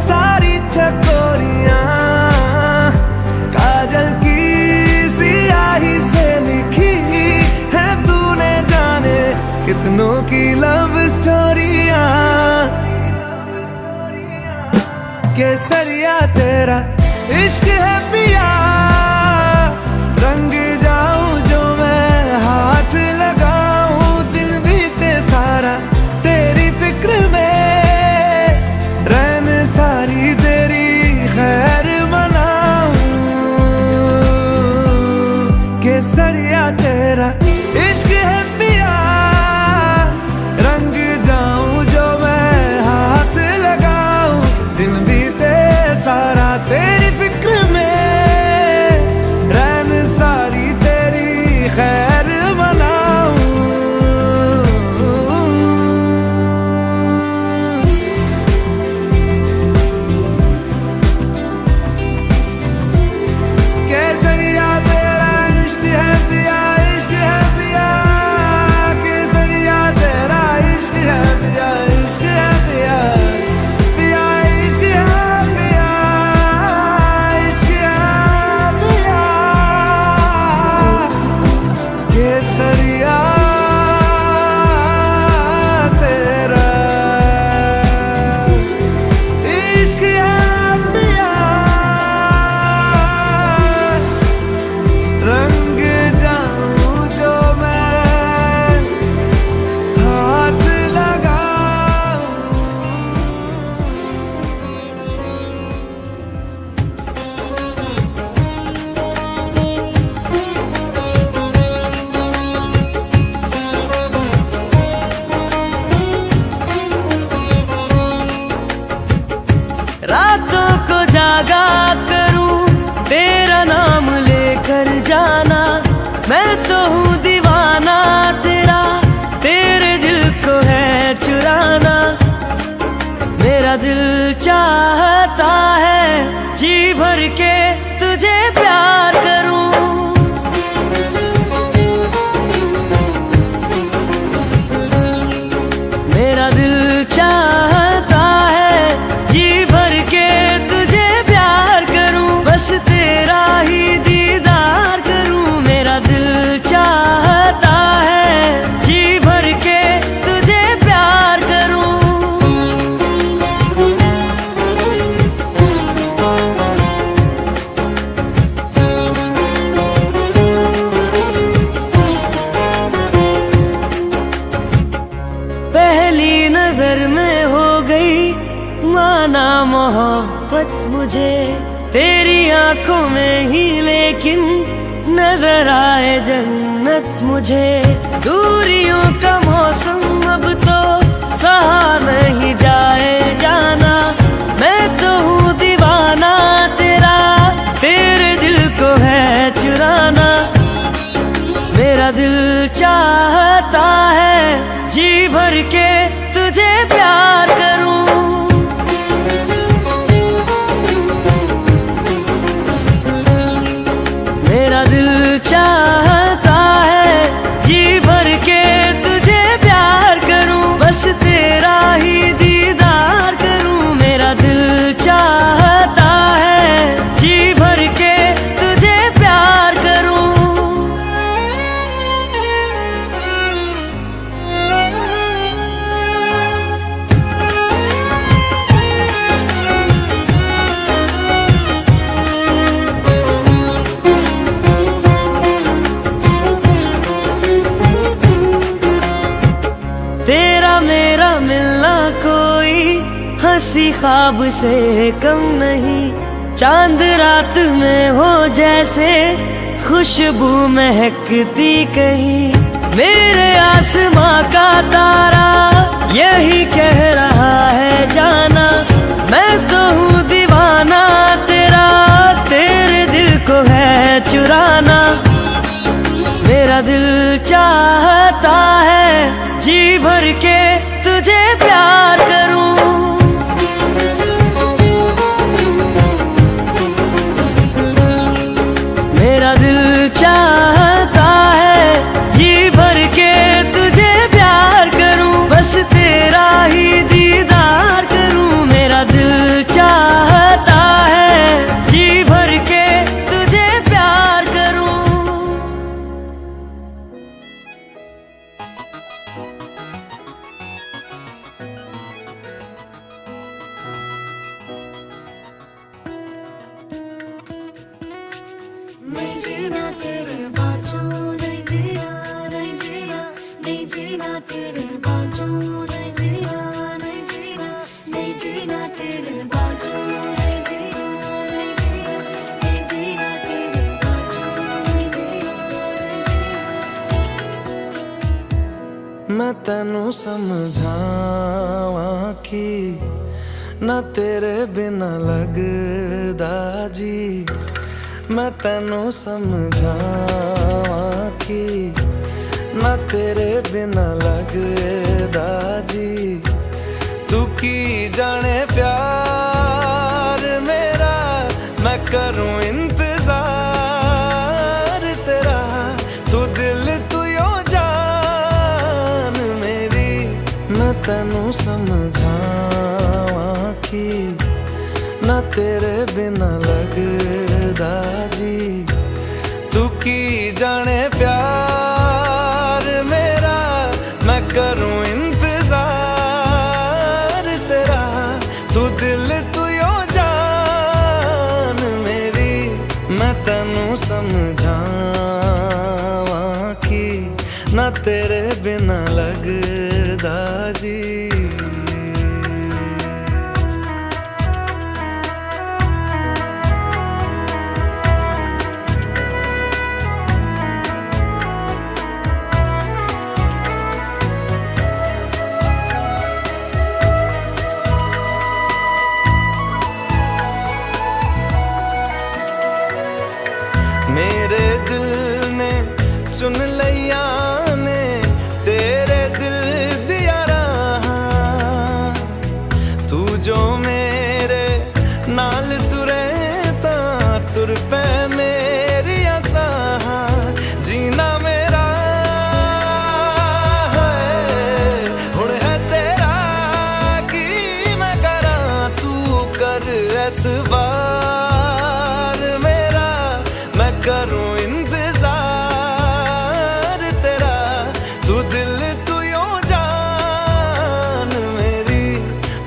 सारी चकोरियां, काजल की सियाही से लिखी है तूने जाने कितनों की लव स्टोरियां। केसरिया तेरा इश्क है पिया, रंग जाऊं जो मैं हाथ लगाऊं, दिन बीते सारा तेरी फिक्र में, रैन सारी तेरी खैर मनाऊं। केसरिया तेरा इश्क है पिया, रंग जाऊं जो मैं हाथ लगाऊं, दिन बीते सारा तेरी फिक्र में, रैन सारी तेरी खैर मनाऊं। केसरिया तेरा इश्क है पिया, इश्क है पिया, केसरिया तेरा इश्क है पिया, इश्क है पिया, पिया इश्क है पिया, इश्क है पिया। केसरिया तेरा इश्क है पिया, रंग जाऊं जो मैं हाथ लगाऊं। रातों को जागा करूं तेरा नाम लेकर जाना, मैं तो हूँ दीवाना तेरा, तेरे दिल को है चुराना। मेरा दिल चाहता है जी भर के तुझे प्यार करूं, मेरा दिल चाहता है जी भर के तुझे प्यार करूं, बस तेरा ही दीदार करूं। मेरा दिल चाहता है जी भर के तुझे प्यार करूं। तेरी आंखों में ही लेकिन नजर आए जन्नत मुझे। दूरियों का मौसम अब तो सहा नहीं जाए जाना। मैं तो हूँ दीवाना तेरा, तेरे दिल को है चुराना। मेरा दिल चाहता है जी भर के तुझे प्यार करूं। मेरा दिल चाहता है जी भर के तुझे प्यार करूं, बस तेरा ही दीदार करूं। मेरा दिल चाहता है जी भर के तुझे प्यार करूं। तेरा मेरा मिलना कोई हंसी ख्वाब से कम नहीं। चांद रात में हो जैसे खुशबू महकती कहीं। मेरे आसमां का तारा यही कह रहा है जाना। मैं तो हूँ दीवाना तेरा, तेरे दिल को है चुराना। मेरा दिल चाहता है जी भर के तुझे प्यार करूं। मेरा दिल चाहता है जी भर के तुझे प्यार करूं, बस तेरा ही दीदार करूं। मेरा दिल चाहता है जी भर के तुझे प्यार करूं। नहीं जीना तेरे बाजू, नहीं जीना, नहीं जीना, नहीं जीना तेरे बाजू, नहीं जीना, नहीं जीना, नहीं जीना तेरे बाजू, नहीं जीना, नहीं जीना, नहीं जीना तेरे बाजू, नहीं जीना, नहीं मैं तेनू समझावां कि ना तेरे बिना लगदा जी। मैं तेनू समझावां कि ना तेरे बिना लगदा जी। तू की जाने प्यार मेरा, मैं करूं इंतजार तेरा। तू दिल तू यो जान मेरी। मैं तेनू समझावां कि ना तेरे बिना लगदा जी। तू की जाने प्यार मेरा, मैं करूं इंतजार तेरा। तू दिल तू यो जान मेरी। मैं तेनू समझावां कि ना तेरे बिना लगदा जी। मेरे दिल ने चुन लिया ने तेरे दिल दिया रहा। तू जो मेरे नाल तुरे ता तुर पे मेरी आसा। जीना मेरा है हुण है तेरा की मैं करा। तू कर एतबार मेरा, मैं करूं इंतजार तेरा। तू दिल तू यो जान मेरी।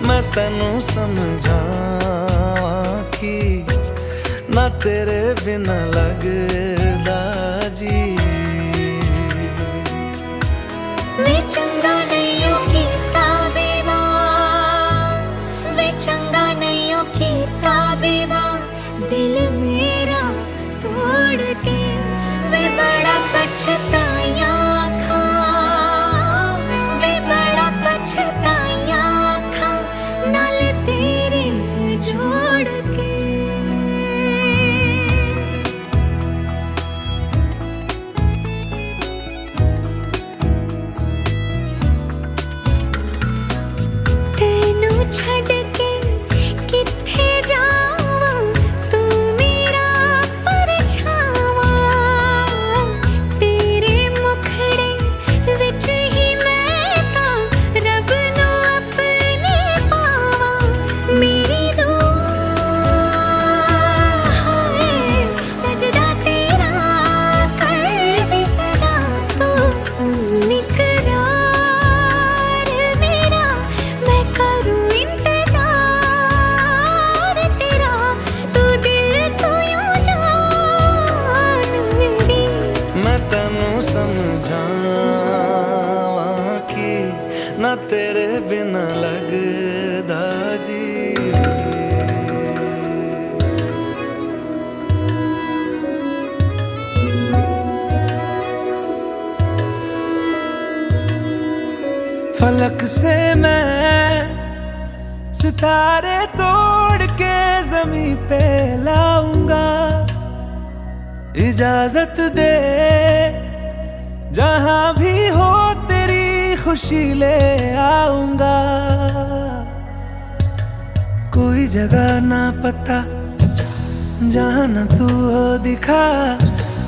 मैं तेनू समझावां कि ना तेरे बिना लगदा जी। वे चंगा नहीं हो कीता बेवा, वे चंगा नहीं हो कीता बेवा। दिल छोड़ के वे बड़ा पछताया खा, वे बड़ा पछताया खा नाल तेरे जोड़ के। तेनू छड़ के किथे जावां तू मेरा परछावा, तेरे मुखड़े विच ही मैं तां रब नू अपने पावां। मेरी दुआ है सजदा तेरा करदी सदा, तू सुन इकरार मेरा मैं करूं इंतजार तेरा, तू दिल तू यूं जान मेरी। मैं तेनू समझावां कि ना तेरे बिना लगदा जी। फलक से मैं सितारे तोड़ के जमीन पे लाऊंगा, इजाजत दे जहां भी हो तेरी खुशी ले आऊंगा। कोई जगह ना पता जहां न तू हो दिखा,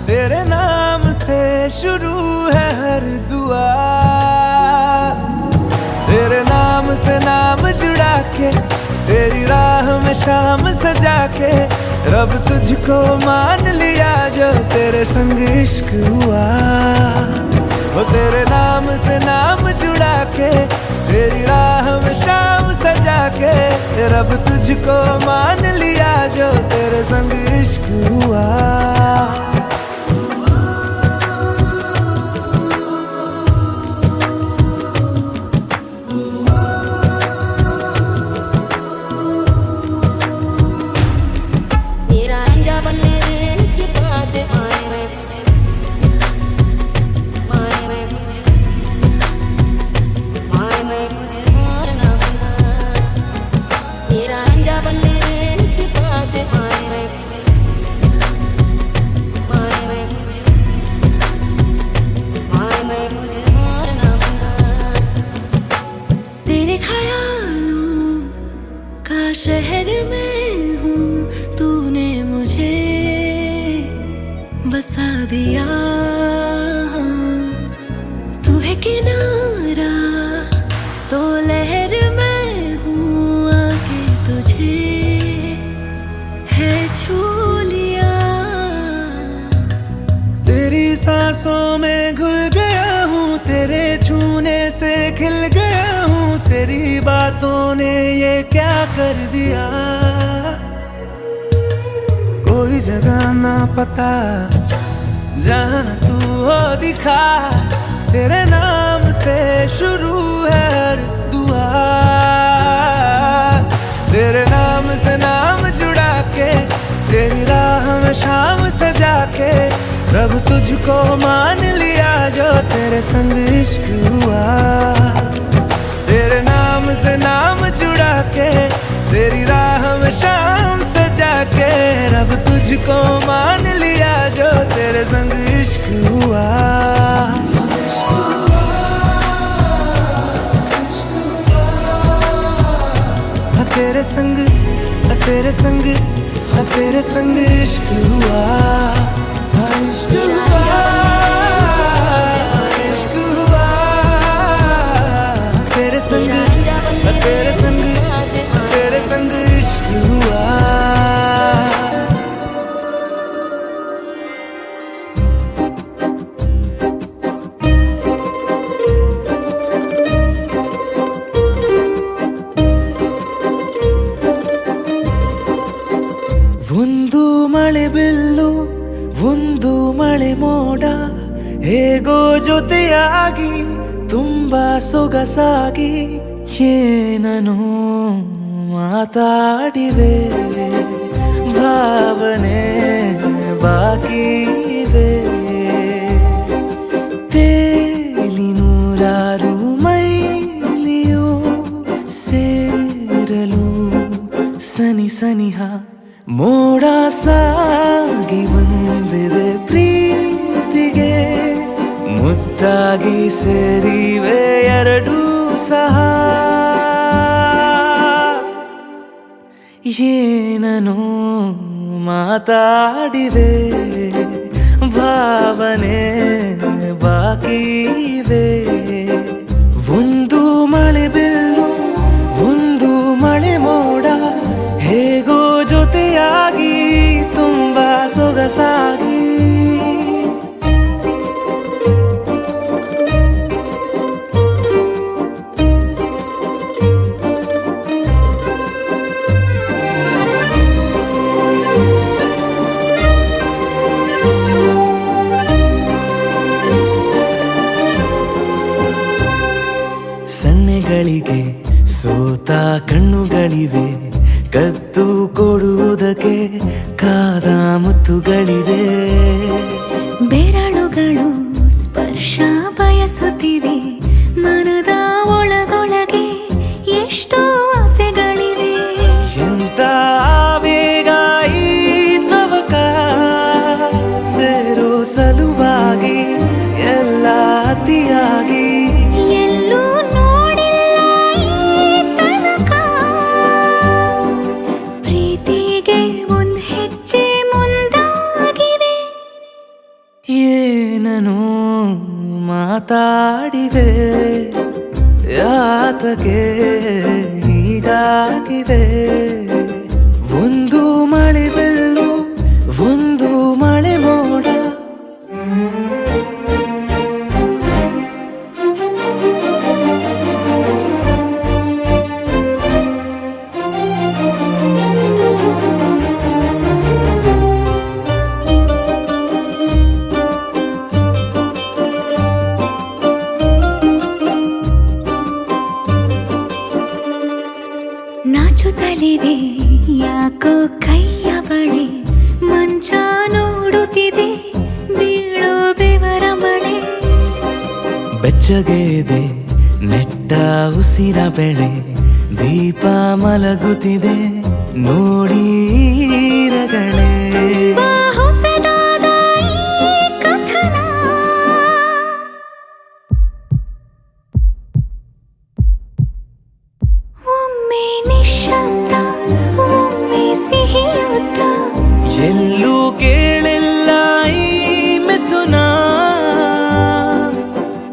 तेरे नाम से शुरू है हर दुआ। तेरे नाम से नाम जुड़ा के तेरी राह में शाम सजा के, रब तुझको मान लिया जो तेरे संग इश्क हुआ। वो तेरे नाम से नाम जुड़ा के तेरी राह में शाम सजा के, रब तुझको मान लिया जो तेरे संग इश्क हुआ। मेरा अंजा बल्ले रे बात मारे रे, मारे रे, मारे रे मारना बना। मेरा अंजा बल्ले रे बात मारे रे, मारे रे, मारे रे मारना बना। तेरे ख्यालों का शहर में हूँ, तूने मुझे बसा दिया। तू है किनारा तो लहर में हूँ, आके तुझे है छू लिया। तेरी सांसों में घुल गया हूँ, तेरे छूने से खिल गया हूँ, तेरी बातों ने ये क्या कर दिया। कोई जगह ना पता जहां न तू हो दिखा, तेरे नाम से शुरू है हर दुआ। तेरे नाम से नाम जुड़ा के तेरी राह में शाम सजा के, रब तुझको मान लिया जो तेरे संग इश्क हुआ। तेरे नाम से नाम जुड़ा के तेरी राह में शाम सजा के, रब तुझको मान लिया जो तेरे संग इश्क हुआ। तेरे संग, तेरे संग, तेरे संग इश्क हुआ। इश्क हुआ, इश्क हुआ। तेरे संग, तेरे संग, तेरे संग इश्क हुआ। ಒಂದು ಮಳೆ ಬಿಲ್ಲು ಒಂದು ಮಳೆ ಮೋಡ ಹೇಗೋ ಜೊತೆಯಾಗಿ ತುಂಬಾ ಸೊಗಸಾಗಿ ಏನೋ ಮಾತಾಡಿವೆ ಭಾವನೆ ಬಾಕಿ ಇವೆ. ತೇಲಿ ನೂರಾರು ಮೈಲಿಯು ಸೇರಲು ಸನಿ ಸನಿಹ ಮೋಡ ಸಾಗಿ ಬಂದಿದೆ ಪ್ರೀತಿಗೆ. ಮುತ್ತಾಗಿ ಸೇರಿವೆ ಎರಡೂ ಸಹ. ಏನನೋ ಮಾತಾಡಿವೆ ಭಾವನೆ ಬಾಕಿ ಇವೆ. ಒಂದು ಮಳೆ ಬಿಲ್ಲು ಒಂದು ಮಳೆ ಮೋಡ ಹೇಗೋ ಜೊತೆಯಾಗಿ ತುಂಬಾ ಸೊಗಸಾಗಿ. ಸನ್ನೆಗಳಿಗೆ ಸೋತ ಕಣ್ಣುಗಳಿವೆ, ಕದ್ದು ಕೊಡುವುದಕ್ಕೆ ಕಾದ ಮುತ್ತುಗಳಿವೆ. ಬೆರಳುಗಳು ಸ್ಪರ್ಶ ಬಯಸುತ್ತಿವೆ, ಮನದ ಒಳಗೊಳಗೆ ಎಷ್ಟೋ ಆಸೆಗಳಿವೆ. ಎಂತ ಆವೇಗ ಈ ತವಕ ಸೇರೋ ಸಲುವಾಗಿ ಎಲ್ಲ ಅತಿಯಾಗಿ. ಎಲ್ಲೂ ನೋಡಿಲ್ಲ ಈ ತನಕ ಪ್ರೀತಿಗೆ ಒಂದ್ ಹೆಜ್ಜೆ ಮುಂದಾಗಿವೆ. ಏನನೋ ಮಾತಾಡಿವೆ ಯಾತಕ್ಕೆ ಹೀಗಾಗಿವೆ. ಒಂದು ಮಳೆ ಬಿಲ್ಲು ಒಂದು ಮಳೆ ಮೋಡ. ನಾಚುತ್ತಲಿವೆ ಯಾಕೋ ಕೈಯ ಬಳೆ, ಮಂಚ ನೋಡುತ್ತಿದೆ ಬೀಳೋ ಬೆವರ ಮಳೆ. ಬೆಚ್ಚಗೆದೆ ನೆಟ್ಟ ಉಸಿರ ಬೆಳೆ, ದೀಪ ಮಲಗುತ್ತಿದೆ ನೋಡಿ ರಗಳೆ. ಹೊಸದಾದ ಈ ಕಥನ ಒಮ್ಮೆ ನಿಶಬ್ದ ಒಮ್ಮೆ ಸಿಹಿಯುತ್ತ. ಎಲ್ಲೂ ಕೇಳಿಲ್ಲ ಈ ಮಿಥುನ,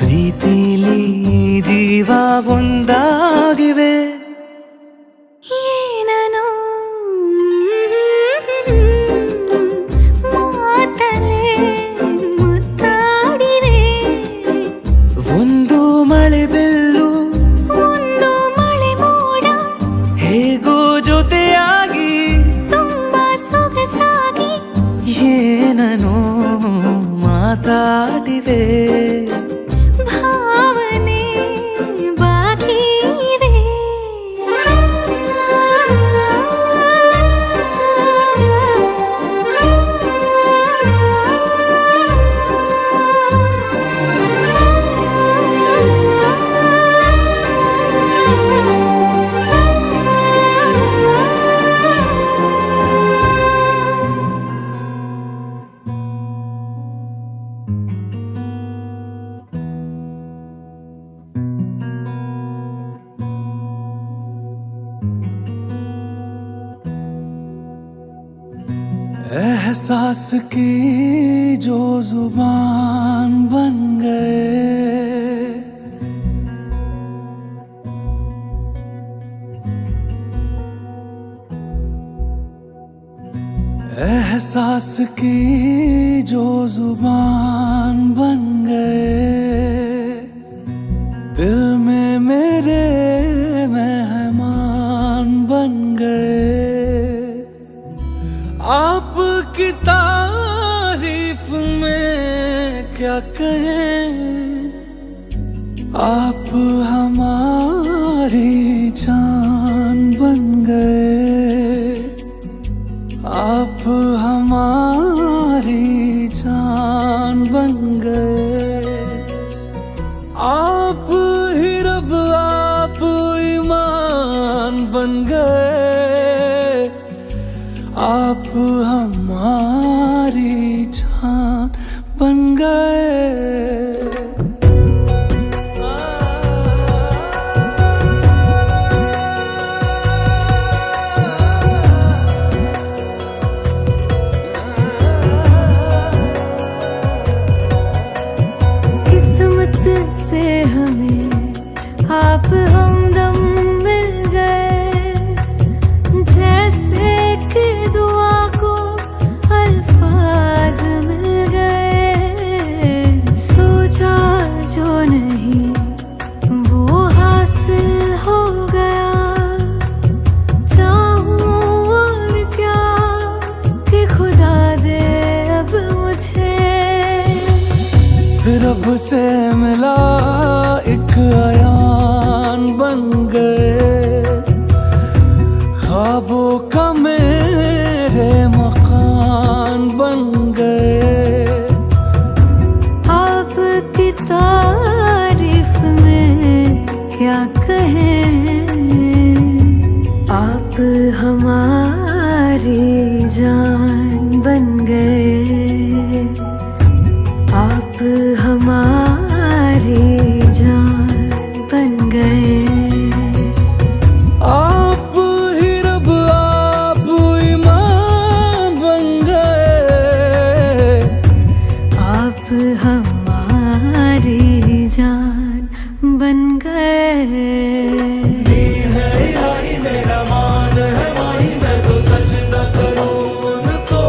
ಪ್ರೀತಿಲಿ ಜೀವ ಒಂದಾಗಿವೆ. ಏನನೋ ಮಾತಲೆ ಮುತ್ತಾಡಿವೆ. ಒಂದು ಮಳೆ ಬಿಲ್ಲು ಒಂದು ಮಳೆ ಮೋಡ ಹೇಗೋ ಜೊತೆಯಾಗಿ ತುಂಬಾ ಸೊಗಸಾಗಿ. ಏನನೋ ಮಾತಾಡಿವೆ ಭಾವನೆ ಬಾಕಿ ಇವೆ. एहसास की जो जुबान बन गए, एहसास की जो जुबान बन गए, दिल में मेरे मेहमान बन गए. आपकी तारीफ में क्या कहें, आप हमारी जान बन गए. आप हमारी जान बन गए। आप ही रब आप ईमान बन गए। आप हमारी जान बन गए। किस्मत से हमें आप हमदम मिल गए। जैसे कि दुआ को अल्फाज मिल गए। सोचा जो नहीं वो हासिल हो गया। चाहूं और क्या कि खुदा दे अब मुझे। रब से मिला एक आयान बन गए। ख्वाबों का मेरे मकान बन गए। आपकी तारीफ में क्या कहें। आप हमारी जान बन गए। आप हमारी जान बन गए। आप ही रब आप ईमान बन गए। आप हमारी जान बन गए। मेरा मान है माही मैं तो सजदा करूं उनको।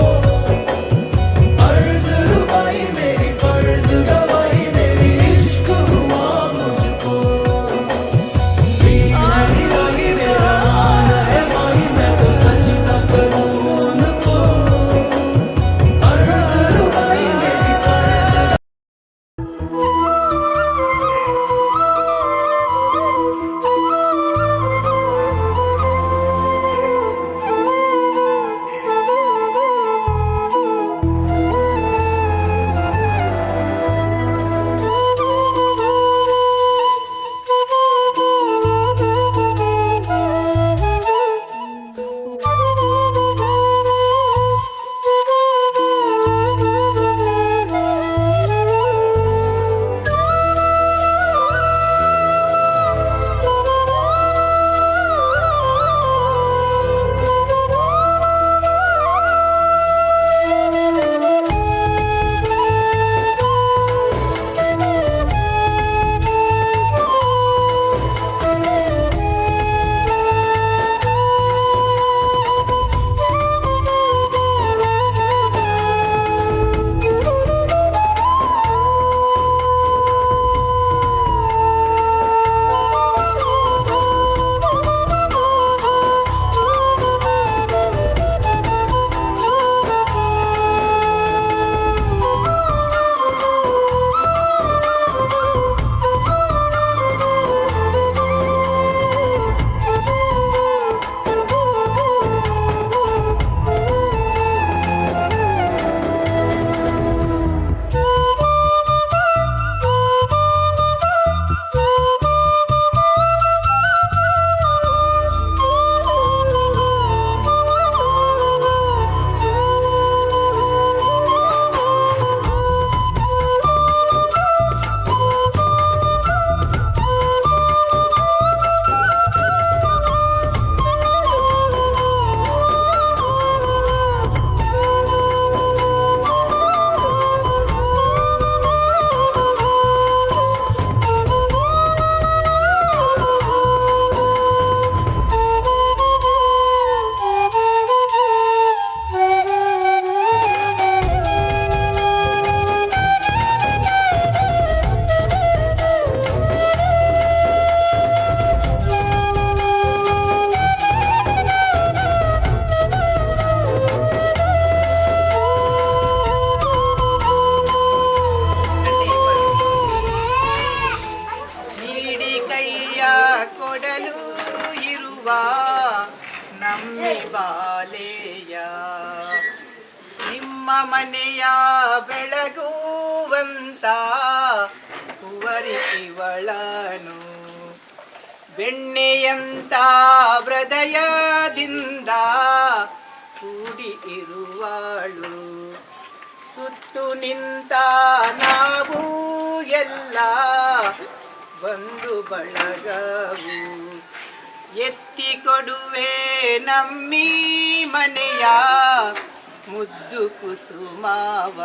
ಮನೆಯ ಬೆಳಗುವಂತ ಕುವರಿ ಇವಳನು ಬೆಣ್ಣೆಯಂತ ಹೃದಯದಿಂದ ಕೂಡಿ ಇರುವಳು ಸುತ್ತು ನಿಂತ ನಾವು ಎಲ್ಲ ಬಂಧು ಬಳಗವು ಎತ್ತಿ ಕೊಡುವೆ ನಮ್ಮಿ ಮನೆಯ ಮುದ್ದು ಕುಸುಮಾವ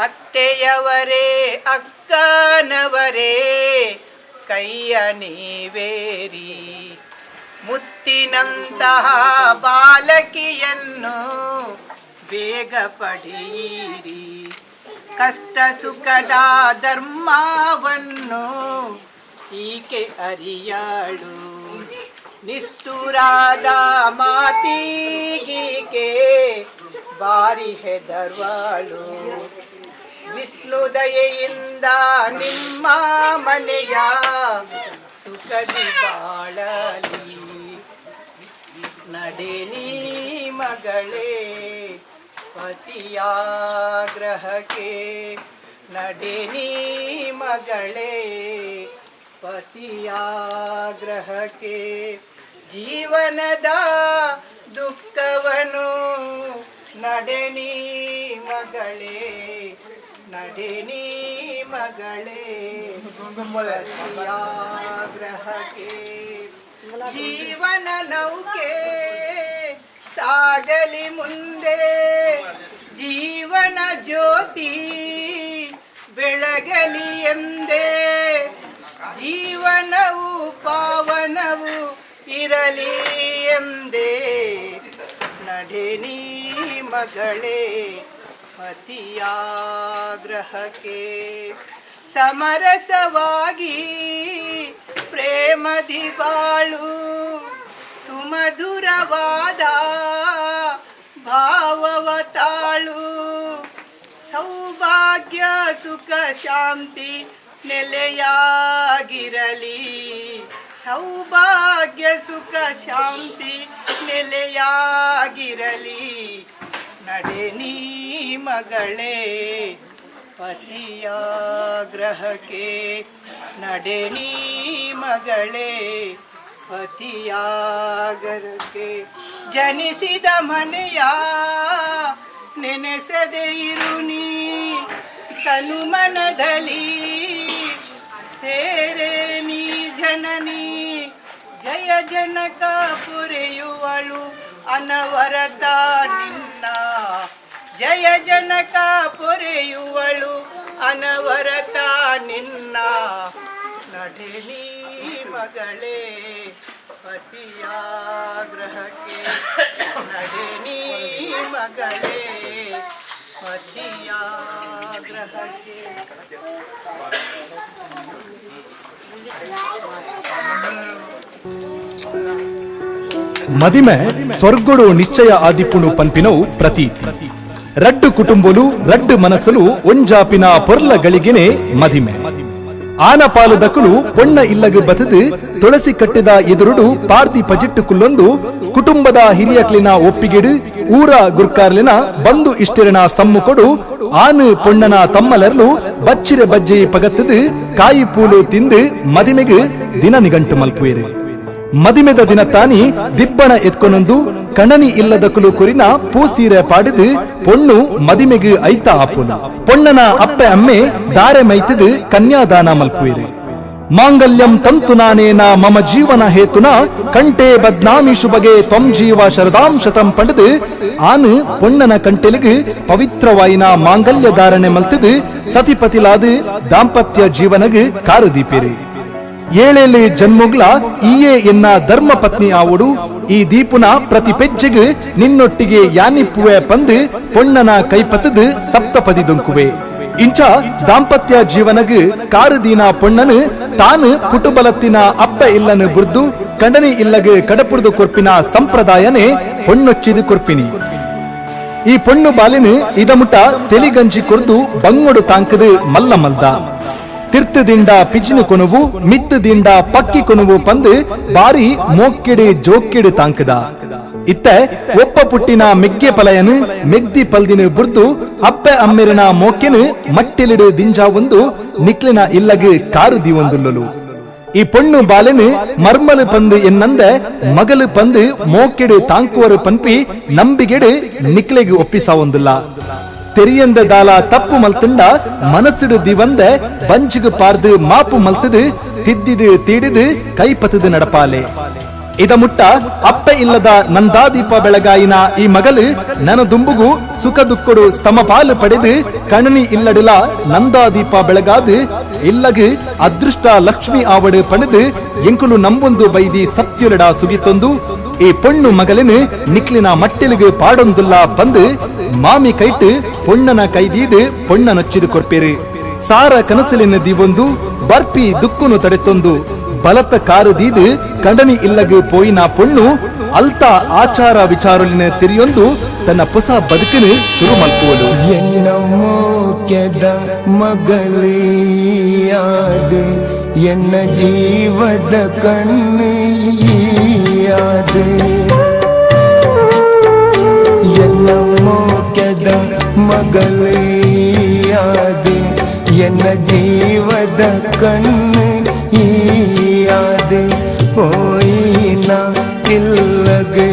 ಅತ್ತೆಯವರೇ ಅಕ್ಕನವರೇ ಕೈಯ ನೀವೇರಿ ಮುತ್ತಿನಂತಹ ಬಾಲಕಿಯನ್ನು ಬೇಗ ಪಡೆಯಿರಿ ಕಷ್ಟ ಸುಖದ ಧರ್ಮವನ್ನು ಈಕೆ ಅರಿಯಾಳು ನಿಷ್ಠುರಾದ ಮಾತಿಗೀಕೆ ಬಾರಿ ಹೆದರ್ವಾಳು ವಿಷ್ಣು ದಯೆಯಿಂದ ನಿಮ್ಮ ಮನೆಯ ಸುಖದಿ ಬಾಳಲಿ ನಡೆನಿ ಮಗಳೇ ಪತಿಯಾಗ್ರಹಕ್ಕೆ ನಡೆನಿ ಮಗಳೇ ಪತಿಯಾಗ್ರಹಕ್ಕೆ ಜೀವನದ ದುಃಖವನು ನಡೆನಿ ಮಗಳೇ ನಡೆನಿ ಮಗಳೇ ಪತಿಯಾಗ್ರಹಕ್ಕೆ ಜೀವನ ನೌಕೆ ಸಾಗಲಿ ಮುಂದೆ ಜೀವನ ಜ್ಯೋತಿ ಬೆಳಗಲಿ ಎಂದೇ ಜೀವನವು ಪಾವನವು ಇರಲಿ ಎಂದೇ ನಡೆನಿ ಮಗಳೇ ಪತಿಯಾಗ್ರಹಕ್ಕೆ ಸಮರಸವಾಗಿ ಪ್ರೇಮದಿ ಬಾಳು ಸುಮಧುರವಾದ ಭಾವವ ತಾಳು ಸೌಭಾಗ್ಯ ಸುಖ ಶಾಂತಿ ನೆಲೆಯಾಗಿರಲಿ ಸೌಭಾಗ್ಯ ಸುಖ ಶಾಂತಿ ನೆಲೆಯಾಗಿರಲಿ ನಡೆನಿ ಮಗಳೇ ಪತಿಯಾಗ್ರಹಕ್ಕೆ ನಡೆನಿ ಮಗಳೇ ಪತಿಯಾಗ್ರಹಕ್ಕೆ ಜನಿಸಿದ ಮನೆಯ ನೆನೆಸದೆ ಇರು ನೀ ತನುಮನದಲ್ಲಿ ಸೇರೆ ನೀ ಜನನಿ ಜಯ ಜನಕ ಪುರೆಯುವಳು ಅನವರತ ನಿನ್ನ ಜಯ ಜನಕ ಪೊರೆಯುವಳು ಅನವರತ ನಿನ್ನ ನಡೆನಿ ಮಗಳೇ ಪತಿಯಾಗ್ರಹಕ್ಕೆ ನಡೆನಿ ಮಗಳೇ ಪತಿಯಾಗ್ರಹಕ್ಕೆ మదిమె స్వర్గుడు నిశ్చయ ఆదిపుడు పన్పినవు ప్రతీతి రడ్డు కుటుంబులు రడ్డు మనసులు ಒಂಜಾಪಿನ ಪೊರ್ಲಗಳಿಗೆನೆ ಮದಿಮೆ ಆನಪಾಲು ದಕ್ಕಲು ಪೊಣ್ಣ ಇಲ್ಲಗು ಬತದು ತುಳಸಿ ಕಟ್ಟಿದ ಎದುರುಡು ಪಾರ್ತಿ ಪಜಿಟ್ಟುಕುಲ್ಲೊಂದು ಕುಟುಂಬದ ಹಿರಿಯಕ್ಲಿನ ಒಪ್ಪಿಗೆಡು ಊರ ಗುರ್ಕಾರ್ಲಿನ ಬಂಧು ಇಷ್ಟಿರನ ಸಮ್ಮುಕೊಡು ಆನು ಪೊಣ್ಣನ ತಮ್ಮಲರ್ಲು ಬಚ್ಚಿರೆ ಬಜ್ಜಿ ಪಗತ್ತದು ಕಾಯಿ ಪೂಲು ತಿಂದು ಮದಿಮೆಗೆ ದಿನ ನಿಗಂಟು ಮಲ್ಪುವೇರು ಮದಿಮೆದ ದಿನ ತಾನಿ ದಿಬ್ಬಣ ಎತ್ಕೊನೊಂದು ಕಣನಿ ಇಲ್ಲದಕ್ಕಲು ಕುರಿನ ಪೂಸೀರೆ ಪಾಡಿದು ಪೊಣ್ಣು ಮದಿಮೆಗೆ ಐತ ಆಪುನು ಪೊಣ್ಣನ ಅಪ್ಪೆ ಅಮ್ಮೆ ದಾರೆ ಮೈತದು ಕನ್ಯಾದಾನ ಮಲ್ಪುವೇರು ಮಾಂಗಲ್ಯಂ ತಂತು ನಾನೇನ ಮಮ ಜೀವನ ಹೇತುನ ಕಂಟೆ ಬದ್ನಾಮಿ ಶುಭಗೆ ತ್ವಂ ಜೀವ ಶರದಾಂ ಶತಂ ಪಂಡದು ಆನು ಪೊಣ್ಣನ ಕಂಟೆಲಿಗೆ ಪವಿತ್ರವಾಯಿನ ಮಾಂಗಲ್ಯ ಧಾರಣೆ ಮಲ್ತದು ಸತಿಪತಿಲಾದು ದಾಂಪತ್ಯ ಜೀವನಗೆ ಕಾರದೀಪೇರಿ ಏಳೇಳು ಜನ್ಮುಗ್ಲ ಈಯೇ ಎನ್ನ ಧರ್ಮ ಪತ್ನಿ ಆವಡು ಈ ದೀಪುನ ಪ್ರತಿ ಪೆಜ್ಜೆಗೆ ನಿನ್ನೊಟ್ಟಿಗೆ ಯಾನಿಪ್ಪುವೆ ಪಂದು ಪೊಣ್ಣನ ಕೈಪತ್ತದು ಸಪ್ತಪದಿ ದೊಂಕುವೆ ಇಂಚ ದಾಂಪತ್ಯ ಜೀವನಗೆ ಕಾರುದೀನ ಪೊಣ್ಣನು ತಾನು ಪುಟುಬಲತ್ತಿನ ಅಪ್ಪ ಇಲ್ಲನು ಬುರ್ದು ಕಂಡನಿ ಇಲ್ಲಗೆ ಕಡಪುರ್ದು ಕೊರ್ಪಿನ ಸಂಪ್ರದಾಯನೇ ಪೊಣ್ಣೊಚ್ಚಿದು ಕೊರ್ಪಿನಿ ಈ ಪೊಣ್ಣು ಬಾಲಿನು ಇದಮುಟ ತೆಲಿಗಂಜಿ ಕೊರ್ದು ಬಂಗೊಡು ತಾಂಕದು ಮಲ್ಲ ಮಲ್ದ ತಿರ್ತದಿಂದ ಪಿಜಿನು ಕೊನುವು ಮಿತ್ತದಿಂದ ಪಕ್ಕಿ ಕೊನುವು ಪಂದು ಬಾರಿ ಮೋಕ್ಕಿಡಿ ಜೋಕ್ಕಿಡಿ ತಾಂಕದ ಇತ್ತ ಒಪ್ಪ ಪುಟ್ಟಿನ ಮೆಗ್ಗೆ ಪಲಯನು ಮೆಗ್ದಿ ಪಲ್ದಿನ ಬುರ್ದು ಅಪ್ಪೆ ಅಮ್ಮೆರಿನ ಮೋಕೆನು ಮಟ್ಟಿಲಿಡು ದಿಂಜಾ ಒಂದು ನಿಕ್ಲಿನ ಇಲ್ಲಗೆ ಕಾರುದಿ ಒಂದುಲ್ಲಲು ಈ ಪೊಣ್ಣು ಬಾಲೆನು ಮರ್ಮಲು ಪಂದು ಎನ್ನಂದ ಮಗಲು ಪಂದು ಮೋಕೆಡು ತಾಂಕುವರು ಪನ್ಪಿ ನಂಬಿಗೆಡು ನಿಕ್ಲೆಗೆ ಒಪ್ಪಿಸ ಒಂದುಲ್ಲ ತೆರಿಯಂದ ದಾಲ ತಪ್ಪು ಮಲ್ತುಂಡ ಮನಸ್ಸಿಡು ದಿವಂದ ಬಂಚಿಗು ಪಾರ್ದು ಮಾಪು ಮಲ್ತದು ತಿದ್ದಿದು ತೀಡಿದು ಕೈಪತದು ನಡಪಾಲೆ ಇದ ಮುಟ್ಟ ಅಪ್ಪೆ ಇಲ್ಲದ ನಂದಾದೀಪ ಬೆಳಗಾಯಿನ ಈ ಮಗಲು ನನ್ನ ದುಂಬುಗು ಸುಖ ದುಃಖಡು ಸಮಪಾಲು ಪಡೆದು ಕಣನಿ ಇಲ್ಲಡಿಲ ನಂದಾದೀಪ ಬೆಳಗಾದು ಇಲ್ಲಗು ಅದೃಷ್ಟ ಲಕ್ಷ್ಮಿ ಆವಡು ಪಣದು ಎಂಕುಲು ನಂಬೊಂದು ಬೈದಿ ಸತ್ಯುಲಡ ಸುಗಿತೊಂದು ಈ ಪೊಣ್ಣು ಮಗಲಿನ ನಿಕ್ಲಿನ ಮಟ್ಟಿಲಿಗೆ ಪಾಡೊಂದುಲ್ಲ ಪಂದು ಮಾಮಿ ಕೈಟ್ ಪೊಣ್ಣನ ಕೈದೀದು ಪೊಣ್ಣ ನೊಚ್ಚಿದು ಕೊರ್ಪೇರು ಸಾರ ಕನಸಲಿನ ದಿವೊಂದು ಬರ್ಪಿ ದುಕ್ಕುನು ತಡೆತೊಂದು ಬಲತ ಕಾರು ದೀದು ಕಂಡನಿ ಇಲ್ಲಗೆ ಪೋಯಿನ ಪೊಣ್ಣು ಅಲ್ತ ಆಚಾರ ವಿಚಾರಲಿನ ತಿರಿಯೊಂದು ತನ್ನ ಹೊಸ ಬದುಕನ್ನು ಶುರು ಮಲ್ಪುವಳು ಎನ್ನ ಮೋಕ್ಯದ ಮಗಲಿಯಾದ ಎನ್ನ ಜೀವದ ಕಣ್ಣಿಯಾದ ಎನ್ನ ಮೋಕ್ಯದ ಮಗಲಿಯಾದ ಎನ್ನ ಜೀವದ ಕಣ್ಣು ಹೋಯಿನ ಇಲ್ಲಗೆ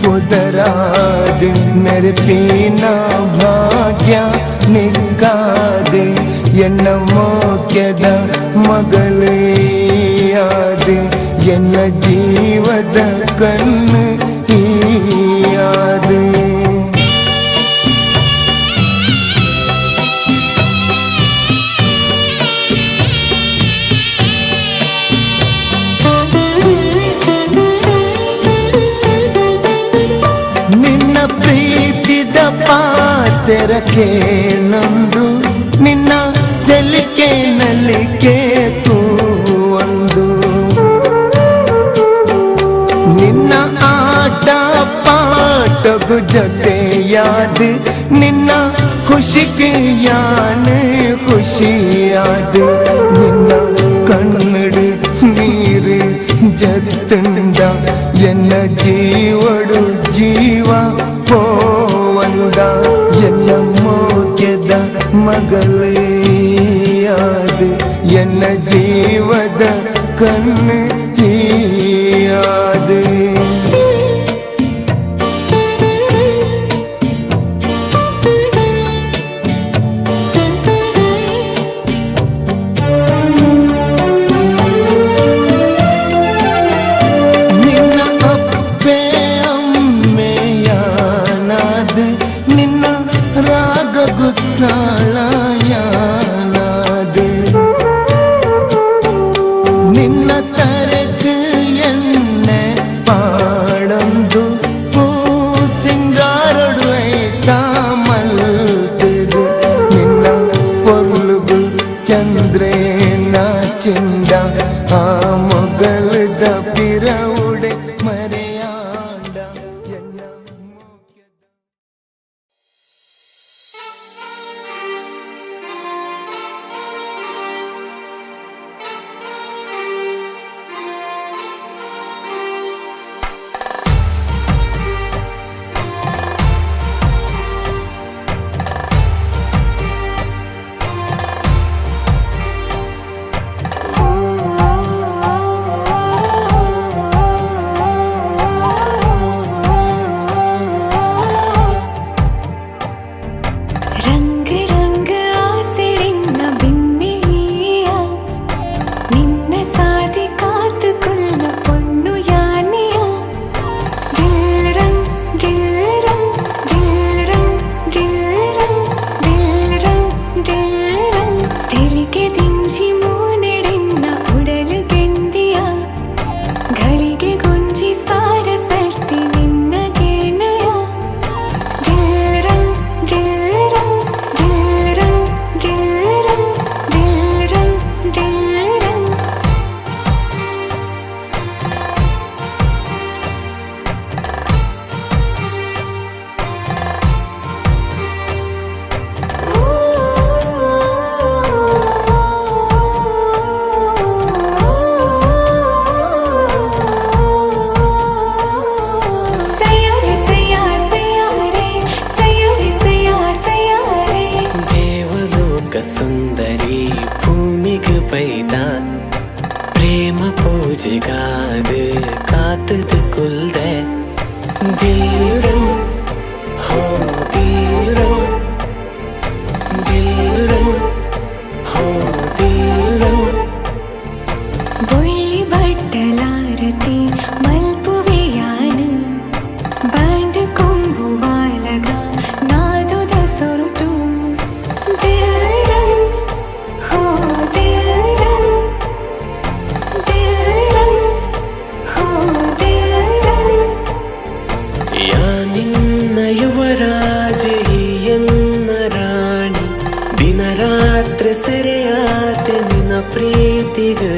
ಉದರಾದೆ मेरे पीना भाग्ಯ ನಿಕ್ಕಾದೆ ಎನ್ನ ಮೋಕ್ಯದ ಮಗಲಿಯಾದೆ ಎನ್ನ ಜೀವದ ಕಣ್ಣು ಯಾದೆ ಪ್ರೀತಿದ ಪಾತೆರಕೆ ನೊಂದು ನಿನ್ನ ತೆಲಿಕೆ ನಲಿಕೆ ಒಂದು ನಿನ್ನ ಆಟ ಪಾಟಗು ಜೊತೆಯಾದ ನಿನ್ನ ಖುಷಿಗೆ ಯಾನ ಖುಷಿಯಾದ ನಿನ್ನ ಕಣ್ಣಡು ನೀರು ಜತ್ತಂಡ ಎನ್ನ ಜೀವಡು ಜೀವ ಪೋವಂದ ಎನ್ನ ಮೋಕ್ಯದ ಮಗಲಿಯಾದ ಎನ್ನ ಜೀವದ ಕಣ್ಣು ಯಾದ ನಿನ್ನ ತರ ಲೋಕ ಸುಂದರಿ ಭೂಮಿಗೆ ಪೈದ ಪ್ರೇಮ ಪೂಜೆಗಾದ ಕಾತದ ಕುಲ್ದೆ ದಿಲ್ ರಂಗ್ ಹೋ ದಿಲ್ ರಂಗ್ ದಿಲ್ ರಂಗ್ ಹೋ ದಿಲ್ ರಂಗ್ ಬೊಳ್ಳಿ ಬಟ್ಟಲಾರತಿ ಮಲ್ಪುವೆಯಾನ ಬ್ಯಾಂಡ್ ಕೊಂಬುವಾಲಗ ನಾದುದ ಸೊರುಟು ದಿಲ್ ರಂಗ್ ಹೋ ದಿಲ್ ರಂಗ್ ದಿಲ್ ರಂಗ್ ಹೋ ದಿಲ್ ರಂಗ್ ಯಾ ನಿನ್ನ ಯುವರಾಜ ಎನ್ನ ರಾಣಿ ದಿನ ರಾತ್ರಿ ಸೆರೆಯಾತೆ ನಿನ್ನ ಪ್ರೀತಿಗೆ